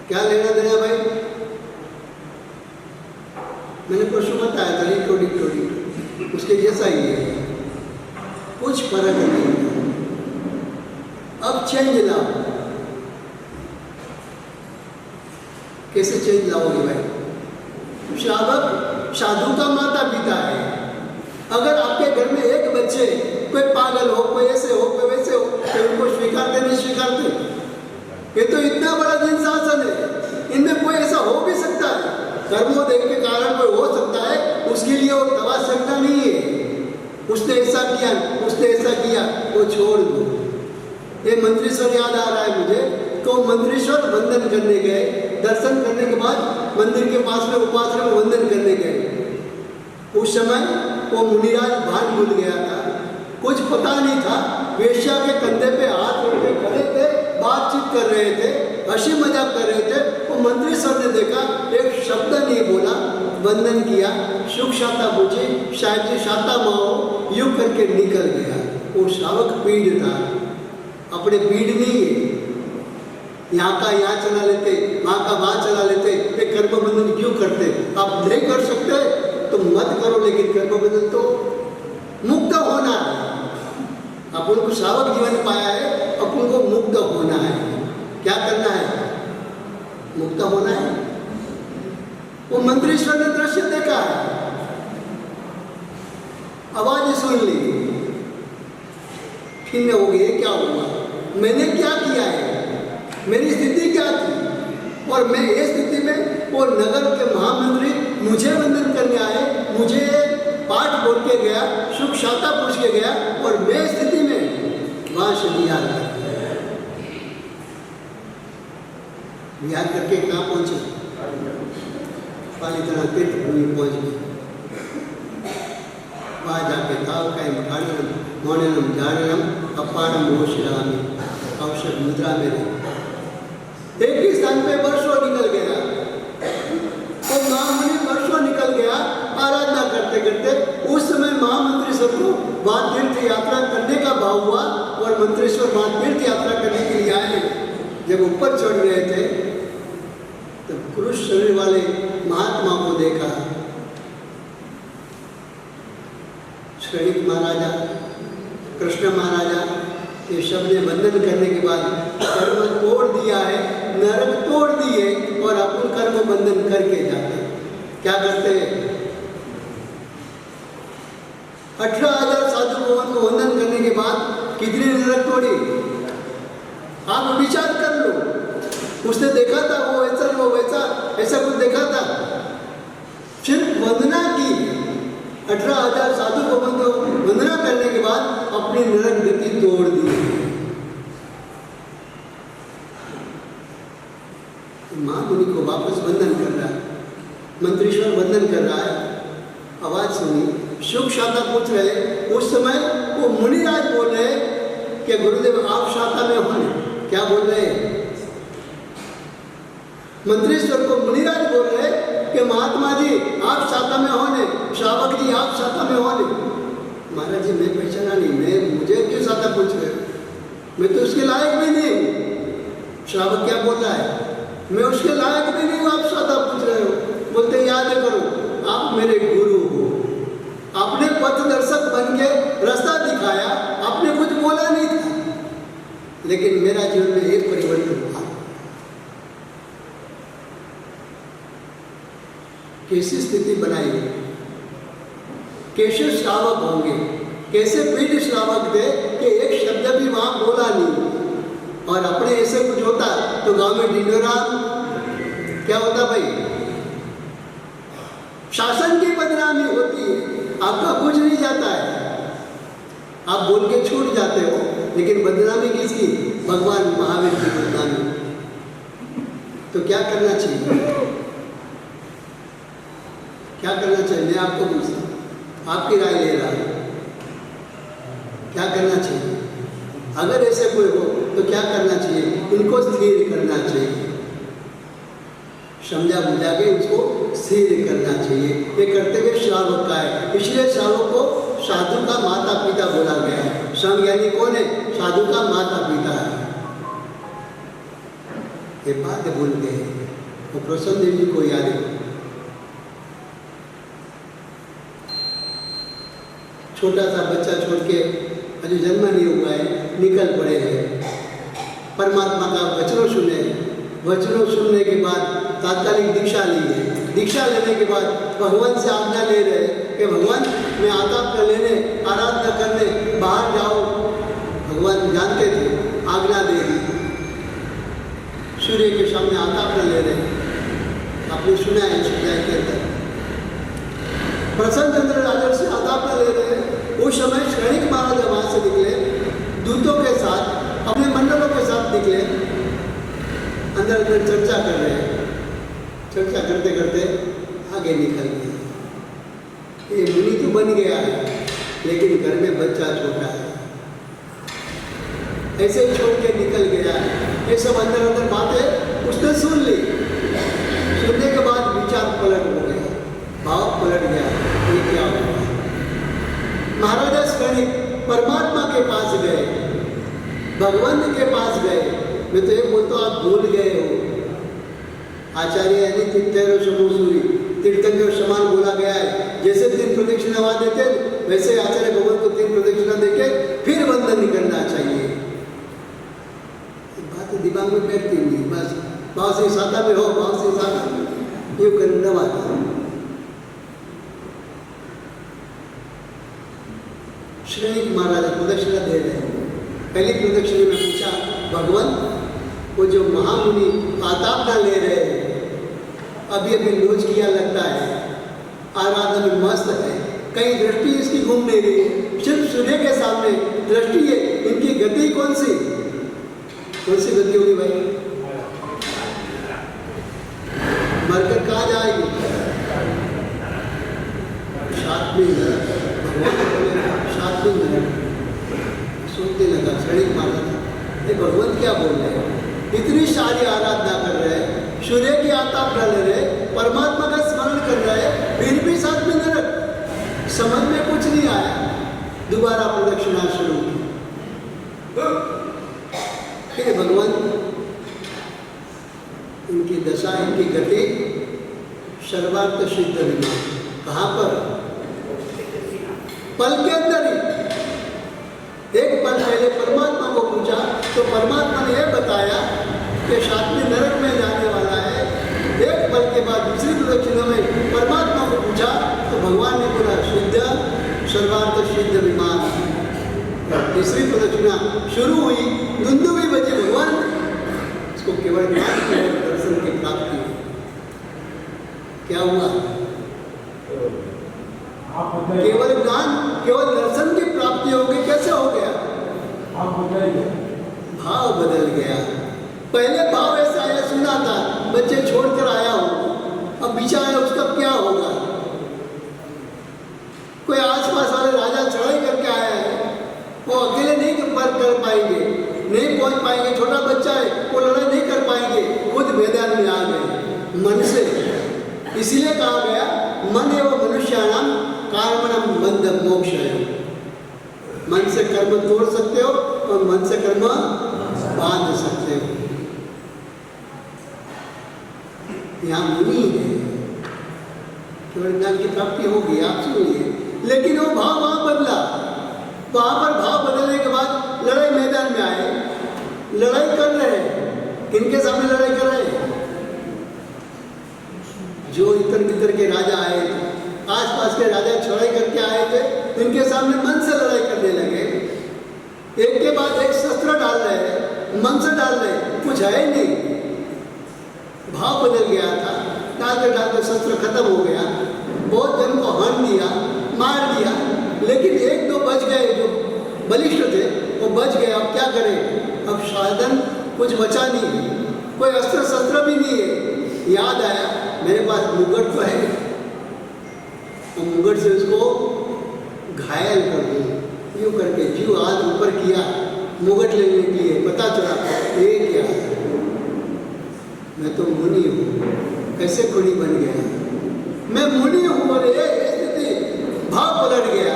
क्या लेना देना भाई? मैंने परसों बताया था, टोड़ी उसके जैसा ही है, कुछ फर्क नहीं। अब चेंज लाओ। कैसे चेंज लाओगे भाई? श्रावक साधु का माता पिता है। अगर आपके घर में एक बच्चे कोई पागल हो, कोई ऐसे हो, कोई वैसे हो, तो उनको स्वीकारते नहीं स्वीकारते? ये तो इतना बड़ा दिन शासन है, इनमें कोई ऐसा हो भी सकता है, कर्मोदय के कारण कोई हो सकता है, उसके लिए वो दबा सकता नहीं है। उसने ऐसा किया, उसने ऐसा किया, वो छोड़ दो। ये मंत्रेश्वर याद आ रहा है मुझे, तो मंत्रेश्वर वंदन करने गए, दर्शन करने के बाद मंदिर के पास में उपासना में वंदन करने गए। उस समय वो मुनिराज भान भूल गया था, कुछ पता नहीं था। वेश्या के कंधे पे हाथ रख के खड़े थे, बातचीत कर रहे थे, हंसी मजाक कर रहे थे। वो मंत्रेश्वर ने देखा, एक शब्द नहीं बोला, वंदन किया, सुख शाता पूछी, शायद जी शाता माओ, यूं करके निकल गया। वो श्रावक पीड़ था, अपने पीड़ नहीं है, यहाँ का यहाँ चला लेते, वहाँ का वहाँ चला लेते। ये कर्म बंधन क्यों करते? आप नहीं कर सकते तो मत करो, लेकिन कर्म बंधन तो मुक्त होना है। अपन को श्रावक जीवन पाया है, अपन को मुक्त होना है। क्या करना है? मुक्त होना है। वो मंत्रेश्वर ने दृश्य देखा है, आवाज सुन ली, खिन्न हो गए, क्या हुआ, मैंने क्या किया है, मेरी स्थिति क्या थी? और मैं ये स्थिति में, वो नगर के महामंत्री मुझे वंदन करने आए, मुझे पाठ बोल के गया, सुख शाता पूछ के गया, और मैं स्थिति में वहां से बिहार करके कहाँ पहुंचे? पालितना तीर्थ भूमि पहुंच गए। वहां जाके था कहीं मौनम जाननम अपानम मोशिरामी औषध मुद्रा में रहे। एक ही स्थान पे वर्षों निकल गया, तो महामुनि वर्षों निकल गया आराधना करते करते। उस समय महामंत्रेश्वर को वहां तीर्थ यात्रा करने का भाव हुआ, और मंत्रेश्वर वहां तीर्थ यात्रा करने के लिए आए। जब ऊपर चढ़ रहे थे तो पुरुष शरीर वाले महात्मा को देखा। श्रीक महाराजा, कृष्ण महाराजा, ये सब ने वंदन करने के बाद कर्म तोड़ दिया है, नरक तोड़ दिए, और अपन कर्म बंधन करके जाते। क्या करते हैं? 18,000 साधु भवन को वंदन करने के बाद कितने नरक तोड़ी? आप विचार कर लो। उसने देखा था वो वैसा ऐसा कुछ देखा था? सिर्फ वंदना की, 18,000 साधु भवन को वंदना करने के बाद अपनी नरक गति तोड़ दी। महामुनि को वापस वंदन कर रहा है, मंत्रेश्वर वंदन कर रहा है। आवाज सुनी, सुख शाता पूछ रहे। उस समय वो मुनिराज बोल रहे कि गुरुदेव आप शाता में हो। क्या बोल रहे हैं? मंत्रेश्वर को मुनिराज बोल रहे कि महात्मा जी आप शाता में होने, श्रावक जी आप शाता में होने। महाराज जी मैं पहचाना नहीं, मैं मुझे क्यों शाता पूछ रहे? मैं तो उसके लायक भी नहीं हूँ। श्रावक क्या बोल रहा है? मैं उसके लायक भी नहीं हूँ, आप शाता पूछ रहे हो। बोलते याद करो आप मेरे गुरु हो, आपने पथ दर्शक बन के रास्ता दिखाया, आपने कुछ बोला नहीं था, लेकिन मेरा जीवन में एक परिवर्तन हुआ। कैसी स्थिति बनाई, कैसे श्रावक होंगे, कैसे पीठ श्रावक थे कि एक शब्द भी वहाँ बोला नहीं। और अपने ऐसे कुछ होता तो गांव में ढिंढोरा क्या होता भाई, शासन की बदनामी होती है, आपका कुछ नहीं जाता है, आप बोल के छूट जाते हो, लेकिन बदनामी किसकी, भगवान महावीर की बदनामी। तो क्या करना चाहिए, क्या करना चाहिए, मैं आपको पूछता, आपकी राय ले रहा हूं, क्या करना चाहिए? अगर ऐसे कोई हो तो क्या करना चाहिए? उनको स्थिर करना चाहिए, समझा बुझा के उसको स्थिर करना चाहिए। ये कर्तव्य श्रावक का है, इसलिए श्रावक को साधु का माता पिता बोला गया है। संघ यानी कौन है? साधु का माता पिता है। ये बात बोलते हैं वो प्रसन्न देव जी को याद है, छोटा सा बच्चा छोड़ के अभी जन्म नहीं हुआ है, निकल पड़े हैं, परमात्मा का वचनों सुने, वचनों सुनने के बाद तात्कालिक दीक्षा ली है, दीक्षा लेने के बाद भगवान से आज्ञा ले रहे कि भगवान मैं आताप लेने, आराधना करने बाहर जाओ। भगवान जानते थे, आज्ञा दे दी, सूर्य के सामने आताप ले रहे, आपने सुना है अध्याय के अंदर प्रसन्न चंद्र राजा से आताप ले रहे हैं। उस समय क्षणिक महाराज वहां से निकले, दूतों के साथ अपने मंडलों के साथ निकले, अंदर अंदर चर्चा कर रहे हैं, चर्चा करते करते आगे निकल गए। ये मुनि तो बन गया है, लेकिन घर में बच्चा छोटा है, ऐसे ही छोड़ के निकल गया है। ये सब अंदर अंदर बातें उसने सुन ली, सुनने के बाद विचार पलट हो गया, भाव पलट गया, ये क्या हुआ? महाराजा क्षणिक परमात्मा के पास गए, भगवान के पास गए। मैं तो ये बोलता हूँ, आप भूल गए हो, आचार्य यानी तीर्थेर समूसूरी, तीर्थंकर समान बोला गया है। जैसे 3 प्रदक्षिणा वहाँ देते वैसे आचार्य भगवान को 3 प्रदक्षिणा देके फिर वंदन करना चाहिए। बात दिमाग में बैठती नहीं, बस भाव से साधा में हो, भाव से साधा में ये करना बात। श्रेणी महाराज प्रदक्षिणा दे रहे हैं। पहली प्रदक्षिणा में पूछा, भगवान वो जो महामुनि आतापना ले रहे हैं, अभी अभी लोच किया लगता है, आराधना में मस्त है, कहीं दृष्टि इसकी घूम नहीं रही, सिर्फ सूर्य के सामने दृष्टि है, इनकी गति कौन सी गति होगी भाई? मरकर कहाँ जाएगी? सोचने लगा, क्षणिक माना ये भगवान क्या बोल रहे हैं? इतनी सारी आराधना कर रहे हैं, सूर्य की आताप डाल रहे, परमात्मा का स्मरण कर रहे हैं, फिर भी साथ में नरक। समझ में कुछ नहीं आया, दोबारा प्रदक्षिणा शुरू की। फिर भगवान इनकी दशा, इनकी गति सर्वार्थ सिद्ध विमान, कहाँ पर? पल के अंदर ही। एक पल पहले परमात्मा को पूछा तो परमात्मा ने यह बताया कि सातवें नरक में जाने वाला है। एक पल के बाद दूसरी प्रदक्षिणा में परमात्मा को पूछा तो भगवान ने बोला सिद्ध सर्वार्थ सिद्ध विमान। तीसरी प्रदक्षिणा शुरू हुई, दुंदुभी बजे, भगवान इसको केवल ज्ञान की दर्शन की प्राप्ति। क्या हुआ? केवल ज्ञान, केवल दर्शन की प्राप्ति हो गई। कैसे हो गया? भाव बदल गया। पहले भाव ऐसा आया, सुना था, बच्चे छोड़कर आया हूं, अब बेचारा उसका क्या होगा? कोई आसपास वाले राजा चढ़ाई करके आया है, वो अकेले नहीं कर पाएंगे, नहीं पहुंच पाएंगे, छोटा बच्चा है, वो लड़ाई नहीं कर पाएंगे, खुद मैदान में आ गए मन से। इसीलिए कहा गया मन एवं मनुष्याणाम कर्मणम बंध मोक्ष है। मन से कर्म तोड़ सकते हो और मन से कर्म बांध सकते हो। यहाँ मुनि है, केवल ज्ञान की प्राप्ति होगी, आप सुनिए, लेकिन वो भाव वहां बदला। वहां पर भाव बदलने के बाद लड़ाई मैदान में आए, लड़ाई कर रहे हैं। किनके सामने लड़ाई कर रहे हैं? जो इतर बितर के राजा आए, आस आसपास के राजा चढ़ाई करके आए थे, इनके सामने मन से लड़ाई करने लगे। एक के बाद एक शस्त्र डाल रहे हैं, मन से डाल रहे हैं, कुछ है ही नहीं। भाव बदल गया था, डालते डालते शस्त्र खत्म हो गया। बहुत जन को हन दिया, मार दिया, लेकिन एक दो बच गए जो बलिष्ठ थे, वो बच गए। अब क्या करें? अब साधन कुछ बचा नहीं है, कोई अस्त्र शस्त्र भी नहीं है। याद आया मेरे पास मुगट तो है, तो मुगट से उसको घायल कर दूँ, यूँ करके जीव हाथ ऊपर किया मुगट लेने के लिए। पता चला ये क्या, मैं तो मुनि हूँ। कैसे खुनी बन गया? मैं मुनि हूँ और ये स्थिति, भाव पलट गया।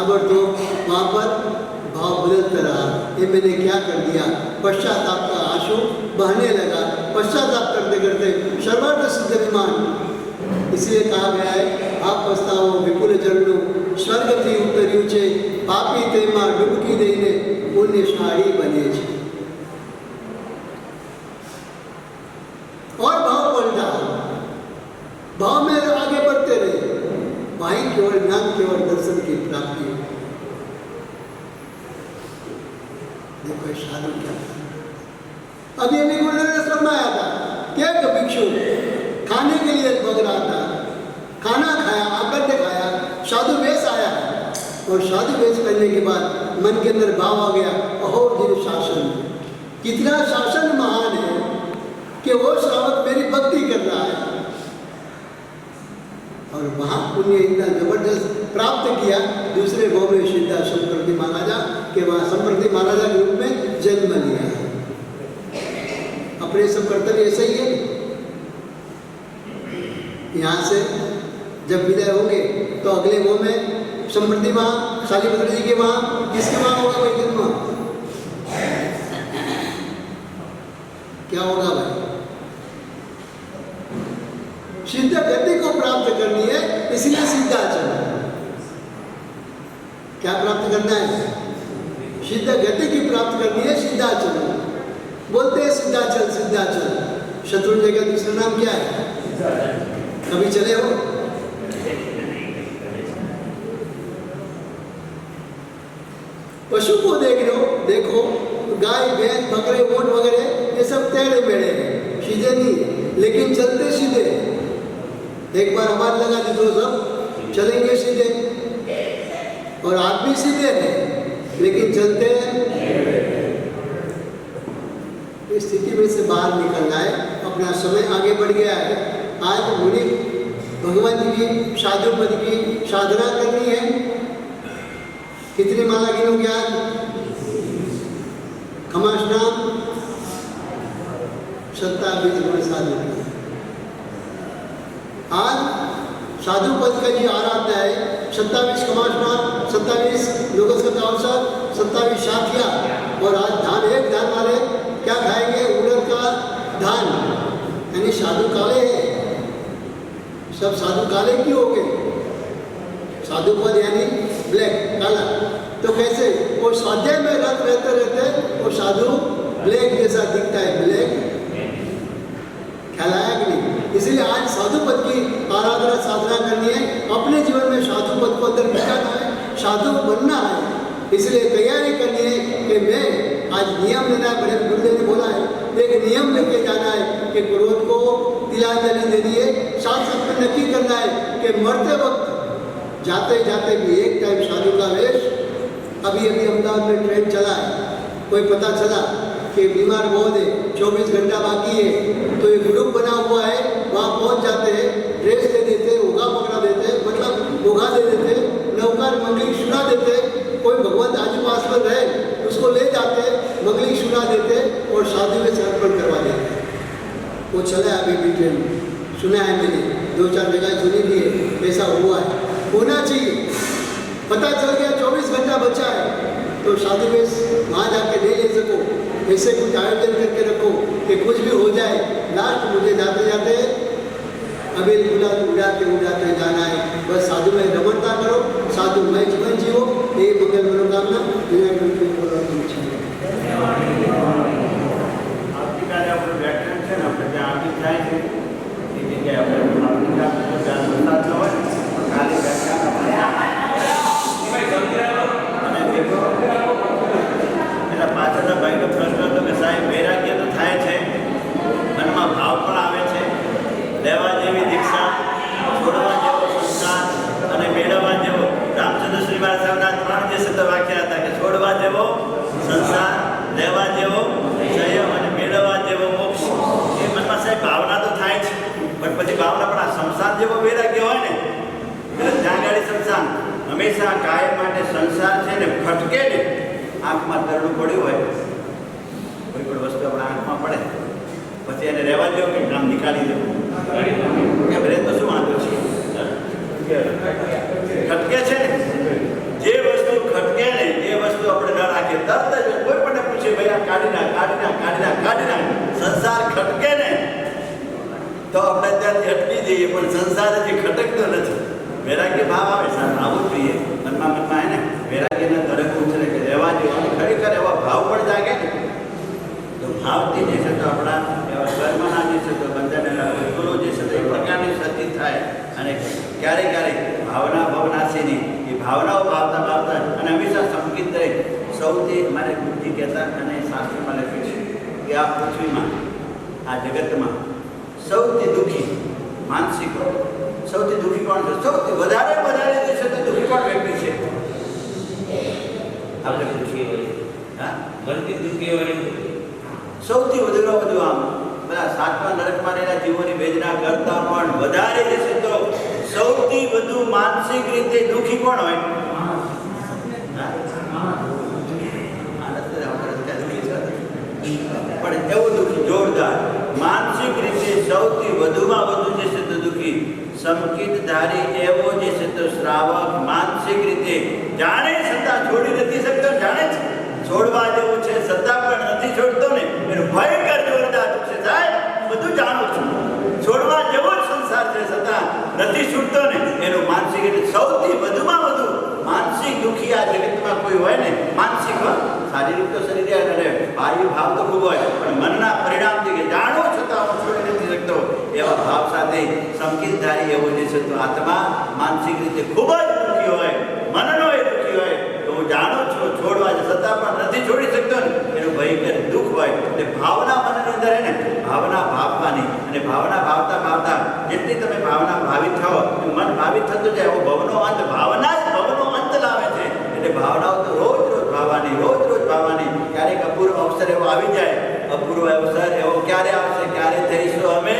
अब तो वहाँ पर भाव बदलता रहा, ये मैंने क्या कर दिया? पश्चाताप का आंसू बहने लगा। पश्चाताप करते करते सर्वार्थ सिद्ध विमान, इसलिए कहा गया है, आप पछताओ विपुल जरणु स्वर्ग थी उतर्यु छे, पापी तेमा डुबकी देने पुण्यशाળી बने छे। और भाव पलटा, भाव में आगे बढ़ते रहे। वहीं केवल नाम केवल दर्शन की प्राप्ति। देखो साधु क्या था। अभी अभी गुरुदेव ने फरमाया था कि एक भिक्षु खाने के लिए भग रहा था, खाना खाया, आकर के खाया, साधु वेश आया और साधु वेश करने के बाद मन के अंदर भाव आ गया, अहो जिन शासन, कितना शासन महान है कि वो श्रावक मेरी भक्ति कर रहा है। और वहाँ पुण्य इतना जबरदस्त प्राप्त किया। दूसरे गाँव में सीधा संप्रति महाराजा के वहाँ संप्रति महाराजा के रूप में जन्म लिया। अपने सब कर्तव्य ऐसे ही है। यहाँ से जब विदाई होंगे तो अगले गाँव में संप्रति वहाँ शालीपुत्र जी के वहाँ, किसके वहाँ होगा भाई जन्म? क्या होगा भाई? सिद्ध गति को प्राप्त करनी है, इसलिए सिद्धाचल। क्या प्राप्त करना है? सिद्ध गति की प्राप्त करनी है, सिद्धाचल बोलते हैं। सिद्धाचल, सिद्धाचल शत्रुंजय का दूसरा नाम क्या है? कभी चले हो? पशु को देख लो, देखो गाय भैंस बकरे ऊंट वगैरह ये सब टेढ़े मेढ़े हैं, सीधे नहीं, लेकिन चलते सीधे। एक बार आवाज लगा दी तो सब चलेंगे सीधे। और आप भी सीधे हैं लेकिन चलते हैं। इस स्थिति में से बाहर निकलना है। अपना समय आगे बढ़ गया है। आज मुनि भगवान जी की साधु पद की साधना करनी है। कितनी माला गिनोगे आज? खमास्नान 27 गुण साधु। आज साधु पद का जी आराधना है। 27 खमास्नान, 27 लोकस्थ का अवसर, 27 साथिया। और आज धान, एक धान वाले क्या खाएंगे? उड़द का धान, यानी साधु काले हैं। सब साधु काले क्यों हो गए? साधु पद यानी ब्लैक, काला। तो कैसे? वो स्वाध्याय में रत रहते रहते वो साधु ब्लैक जैसा दिखता है। ब्लैक ख्याल आया कि नहीं? इसलिए आज साधु पद की आराधना साधना करनी है। अपने जीवन में साधु पद को अंदर बिठाना है, साधु बनना है। इसलिए तैयारी करनी है कि मैं आज नियम लेना है। बड़े गुरुदेव ने बोला है, एक नियम लेके जाना है कि क्रोध को तिलांजलि देनी है। साथ साथ में नक्की करना है कि मरते वक्त जाते जाते भी एक टाइम साधु का वेश। अभी अभी अहमदाबाद में ट्रेन चला है, कोई पता चला कि बीमार बहुत है, 24 घंटा बाकी है, तो एक ग्रुप बना हुआ है, वहाँ पहुँच जाते हैं, ड्रेस दे देते, होगा पकड़ा देते, मतलब होगा दे देते, नौकर मंगली सुना देते। कोई भगवान आजू पास में रहे उसको ले जाते, मंगली सुना देते और साधु में समर्पण करवा देते। वो चला है अभी भी ट्रेन, सुना है मैंने, 2-4 जगह सुनी भी है। ऐसा हुआ है, होना चाहिए। पता चल गया 24 घंटा बचा है तो साधु वेश वहाँ जाके नहीं ले सको। ऐसे कुछ आयोजन करके रखो कि कुछ भी हो जाए, लास्ट मुझे जाते जाते अभी उड़ाते जाना है। बस साधु में रमणता करो, साधु में जीवन जीवो। ये मंगल मनोकामना। આવતીકાલે આપણું વ્યાખ્યાન છે ને, આપણે ત્યાં આવી જાય છે એ જગ્યાએ આપણે પછી ભાવના પણ આ સંસાર જેવો વૈરાગ્ય હોય ને ત્યાં ગાડી સંસાર હંમેશા કાયમ માટે સંસાર છે ને ખટકે ને આંખમાં તરણું પડ્યું હોય કોઈ પણ વસ્તુ આપણા આંખમાં પડે પછી એને રહેવા દો કે આમ નીકાળી દો એમ રહે તો શું વાંધો છે ખટકે છે ને જે વસ્તુ ખટકે ને એ વસ્તુ આપણે ન રાખીએ તરત જ કોઈ પણ પૂછે ભાઈ આ કાઢી નાખ સંસાર ખટકે ને તો આપણે ત્યાંથી અટકી જઈએ પણ સંસાર હજી ખટકતો નથી વૈરાગ્ય ભાવ આવે સાહેબ આવું જોઈએ મનમાં હે ને વૈરાગ્યના તરફ ઉછરે કે રહેવા દો અને ખરેખર એવા ભાવ પણ જાગે ને તો ભાવથી જે છે તો આપણા એવા કર્મના જે છે તો બંધાયેલા ગુરુ જે છે તો એ પ્રકારની સતી થાય અને ક્યારેક ભાવના ભવનાશીની એ ભાવનાઓ ભાવતા અને હંમેશા સંકિત રહી સૌથી અમારે બુદ્ધિ કહેતા અને શાસ્ત્રમાં લખ્યું છે કે આ પૃથ્વીમાં આ જગતમાં સૌથી દુઃખી માનસિક સૌથી દુઃખી કોણ છે સૌથી વધારે જે છે તો દુઃખી કોણ વ્યક્તિ છે આપણે દુઃખી હોય હા મનથી દુઃખી હોય સૌથી વધુ આમ બધા સાતમા નરકમાં રહેલા જીવોની વેદના કરતા પણ વધારે જે છે તો સૌથી વધુ માનસિક રીતે દુઃખી કોણ હોય પણ એવું દુઃખી જોરદાર માનસિક રીતે સૌથી વધુમાં વધુ જે છે તો દુઃખી સંકિતધારી એવો જે છે તો શ્રાવક માનસિક રીતે જાણે છતાં છોડી નથી શકતો જાણે છે છોડવા જેવું છે છતાં પણ નથી છોડતો ને એનું ભયંકર જોરદાર દુઃખ છે સાહેબ બધું જાણું છું છોડવા જેવો જ સંસાર છે છતાં નથી છૂટતો ને એનું માનસિક એટલે સૌથી વધુમાં વધુ માનસિક દુઃખી આ જગતમાં કોઈ હોય ને માનસિક શારીરિક તો શરીર અને બાહ્ય ભાવ તો ખૂબ હોય પણ મનના પરિણામથી કે જાણો છતાં હું છોડી નથી શકતો એવા ભાવ સાથે સંકિતધારી એવો જે છે તો આત્મા માનસિક રીતે ખૂબ જ દુઃખી હોય મનનો એ દુઃખી હોય તો હું જાણું છું છોડવા છતાં પણ નથી છોડી શકતો ને એનું ભયંકર દુઃખ હોય એટલે ભાવના મનની અંદર ને ભાવના ભાવવાની અને ભાવના ભાવતા જેટલી તમે ભાવના ભાવિત થાઓ મન ભાવિત થતું જાય એવો ભવનો અંત ભાવના જ ભવનો અંત લાવે છે એટલે ભાવનાઓ તો રોજ ભાવવાની ક્યારેક અપૂર્વ અવસર એવો આવી જાય અપૂર્વ અવસર એવો ક્યારે આવશે ક્યારે થઈશું અમે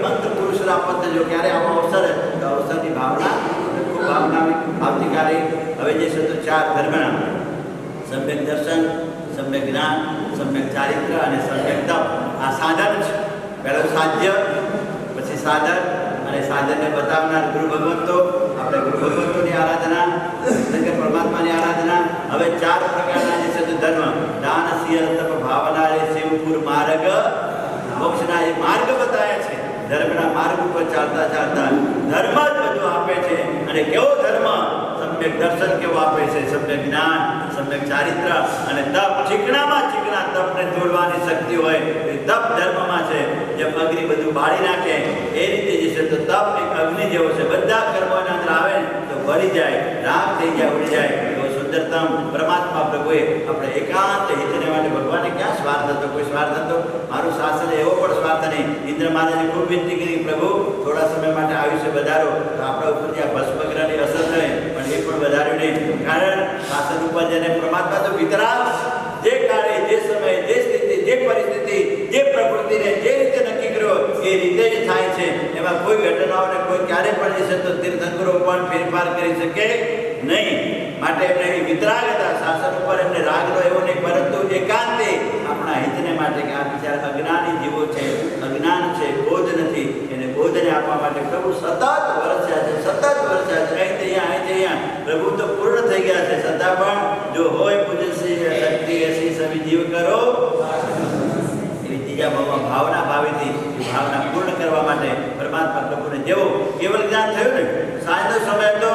મંત્ર પુરુષના પદ જો ક્યારે આવો અવસર તો અવસરની ભાવના ખૂબ ભાવના આવતીકાલે હવે જે છે તો 4 ધર્મના સમ્યક દર્શન સમ્યક જ્ઞાન સમ્યક ચારિત્ર અને સમ્યક તપ આ સાધન છે પહેલું સાધ્ય પછી સાધન અને સાધનને બતાવનાર ગુરુ ભગવંતો આપણે ગુરુ ભગવંતોની આરાધના શંકર પરમાત્માની આરાધના હવે 4 પ્રકારના જે છે તો ધર્મ દાન શીલ તપ ભાવના રે શિવપુર માર્ગ મોક્ષના એ માર્ગ બતાવ્યા છે ધર્મના માર્ગ ઉપર ચાલતા ધર્મ જ બધું આપે છે અને કેવો ધર્મ સમ્યક દર્શન કેવો આપે છે સમ્યક જ્ઞાન સમ્યક ચારિત્ર અને તપ ચીકણામાં ચીકણા તપને તોડવાની શક્તિ હોય એ તપ ધર્મમાં છે જેમ અગ્નિ બધું બાળી નાખે એ રીતે જે છે તો તપ એક અગ્નિ જેવો છે બધા કર્મોના અંદર આવે તો બળી જાય રાગ થઈ જાય ઉડી જાય એવો સુંદરતમ પરમાત્મા પ્રભુએ આપણે એકાંત હિતને માટે ભગવાને ક્યાં સ્વાર્થ હતો કોઈ સ્વાર્થ હતો મારું શાસન એવો પણ સ્વાર્થ નહીં ઇન્દ્ર મહારાજે ખૂબ વિનંતી કરી પ્રભુ થોડા સમય માટે આયુષ્ય વધારો તો આપણા ઉપર જ્યાં ભસ્મગ્રહની અસર થાય પણ એ પણ વધાર્યું નહીં કારણ શાસન ઉપર જેને પરમાત્મા તો વિતરાગ જે કાળે જે સમય જે સ્થિતિ જે પરિસ્થિતિ જે પ્રકૃતિને જે રીતે નક્કી કર્યો એ રીતે જ થાય છે એમાં કોઈ ઘટનાઓને કોઈ ક્યારે પણ જશે તો તીર્થંકરો પણ ફેરફાર કરી શકે નહીં માટે એમને વિતરાગ હતા શાસન ઉપર એમને રાગનો એવો નહીં પરંતુ એકાંતે આપણા હિતને માટે કે આ બિચારા અજ્ઞાની જીવો છે અજ્ઞાન છે બોધ નથી એને બોધને આપવા માટે પ્રભુ સતત વરસ્યા છે અહીંયા પ્રભુ તો પૂર્ણ થઈ ગયા છે છતાં પણ જો હોય પૂજનશી શક્તિ એસી સભી જીવ કરો એવી ત્રીજા ભાવમાં ભાવના ભાવેથી ભાવના પૂર્ણ કરવા માટે પરમાત્મા પ્રભુને જેવો કેવલ જ્ઞાન થયું ને સાંજનો સમય હતો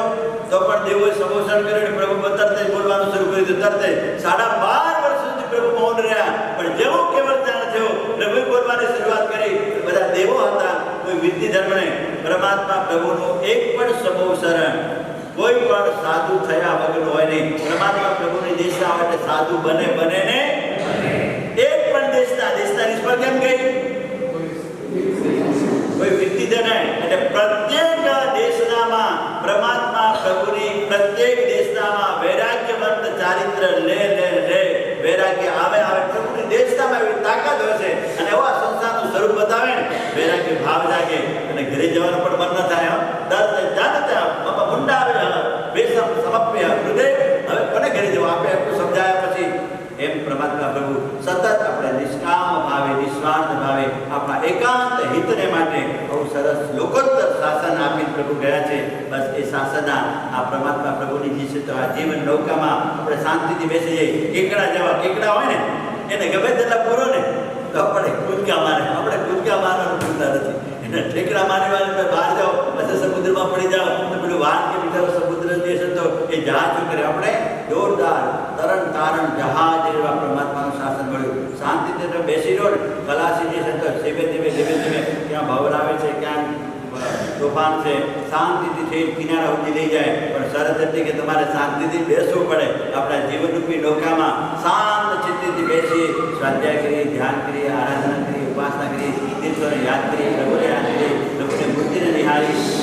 તો પણ દેવોએ સંબોધન કર્યું પ્રભુ તરત જ બોલવાનું શરૂ કર્યું તરત જ 12.5 વર્ષ સુધી પ્રભુ મૌન રહ્યા પણ જેવો કેવલ જ્ઞાન થયો પ્રભુએ બોલવાની શરૂઆત કરી બધા દેવો હતા કોઈ વિધિ ધર્મને પરમાત્મા પ્રભુનું એક પણ સંબોધન કોઈ પણ સાધુ થયા વગર હોય નહીં પરમાત્મા પ્રભુની દેશના આવે એટલે સાધુ બને ને એક પણ દેશના નિષ્ફળ કેમ ગઈ કોઈ વિધિ ધર્મ એટલે પ્રત્યેક દેશનામાં પરમાત્મા પ્રભુની પ્રત્યેક દેશનામાં વૈરાગ્યવંત ચારિત્ર લે વૈરાગ્ય આવે પ્રભુની દેશનામાં એવી તાકાત હોય છે અને એવા સંસારનું સ્વરૂપ બતાવે ને વૈરાગ્ય ભાવ જાગે અને ઘરે જવાનું પણ મન ન થાય. દર્દ જાણતા બાપા મુંડા આવે બેસમ સમપ્ય હૃદય હવે કોને ઘરે જવું આપણે એટલું સમજાયા પછી એમ પરમાત્મા પ્રભુ સતત આપણે નિષ્કામ ભાવે નિસ્વાર્થ ભાવે આપણા એકાંત હિતને માટે બહુ સરસ લોકોત્તર શાસન આપી પ્રભુ ગયા છે. બસ એ શાસનના આ પરમાત્મા પ્રભુની જે છે તો આ જીવન નૌકામાં આપણે શાંતિથી બેસી જઈએ. કેકડા જેવા કેકડા હોય ને એને ગમે તેટલા પૂરો ને તો આપણે કૂદકા મારે, આપણે કૂદકા મારવાનું ભૂલતા નથી. એને ઠેકડા મારવાની બહાર જાઓ પછી સમુદ્રમાં પડી જાઓ તો પેલું વાન કે બીજા સમુદ્ર જે છે તો એ જહાજ કરે. આપણે જોરદાર તરણ તારણ જહાજ એવા પરમાત્માનું શાસન મળ્યું. શાંતિથી તમે બેસી રહો ને ખલાસી જે છે તો ધીમે ધીમે ક્યાં ભવન આવે છે ક્યાં તોફાન છે શાંતિથી થઈ કિનારા સુધી લઈ જાય. પણ શરત એટલી કે તમારે શાંતિથી બેસવું પડે. આપણા જીવનરૂપી નૌકામાં શાંત ચિત્તથી બેસી સ્વાધ્યાય કરીએ, ધ્યાન કરીએ, આરાધના કરીએ, ઉપાસના કરીએ, તીર્થોને યાદ કરીએ, પ્રભુને યાદ કરીએ, પ્રભુની મૂર્તિને નિહાળી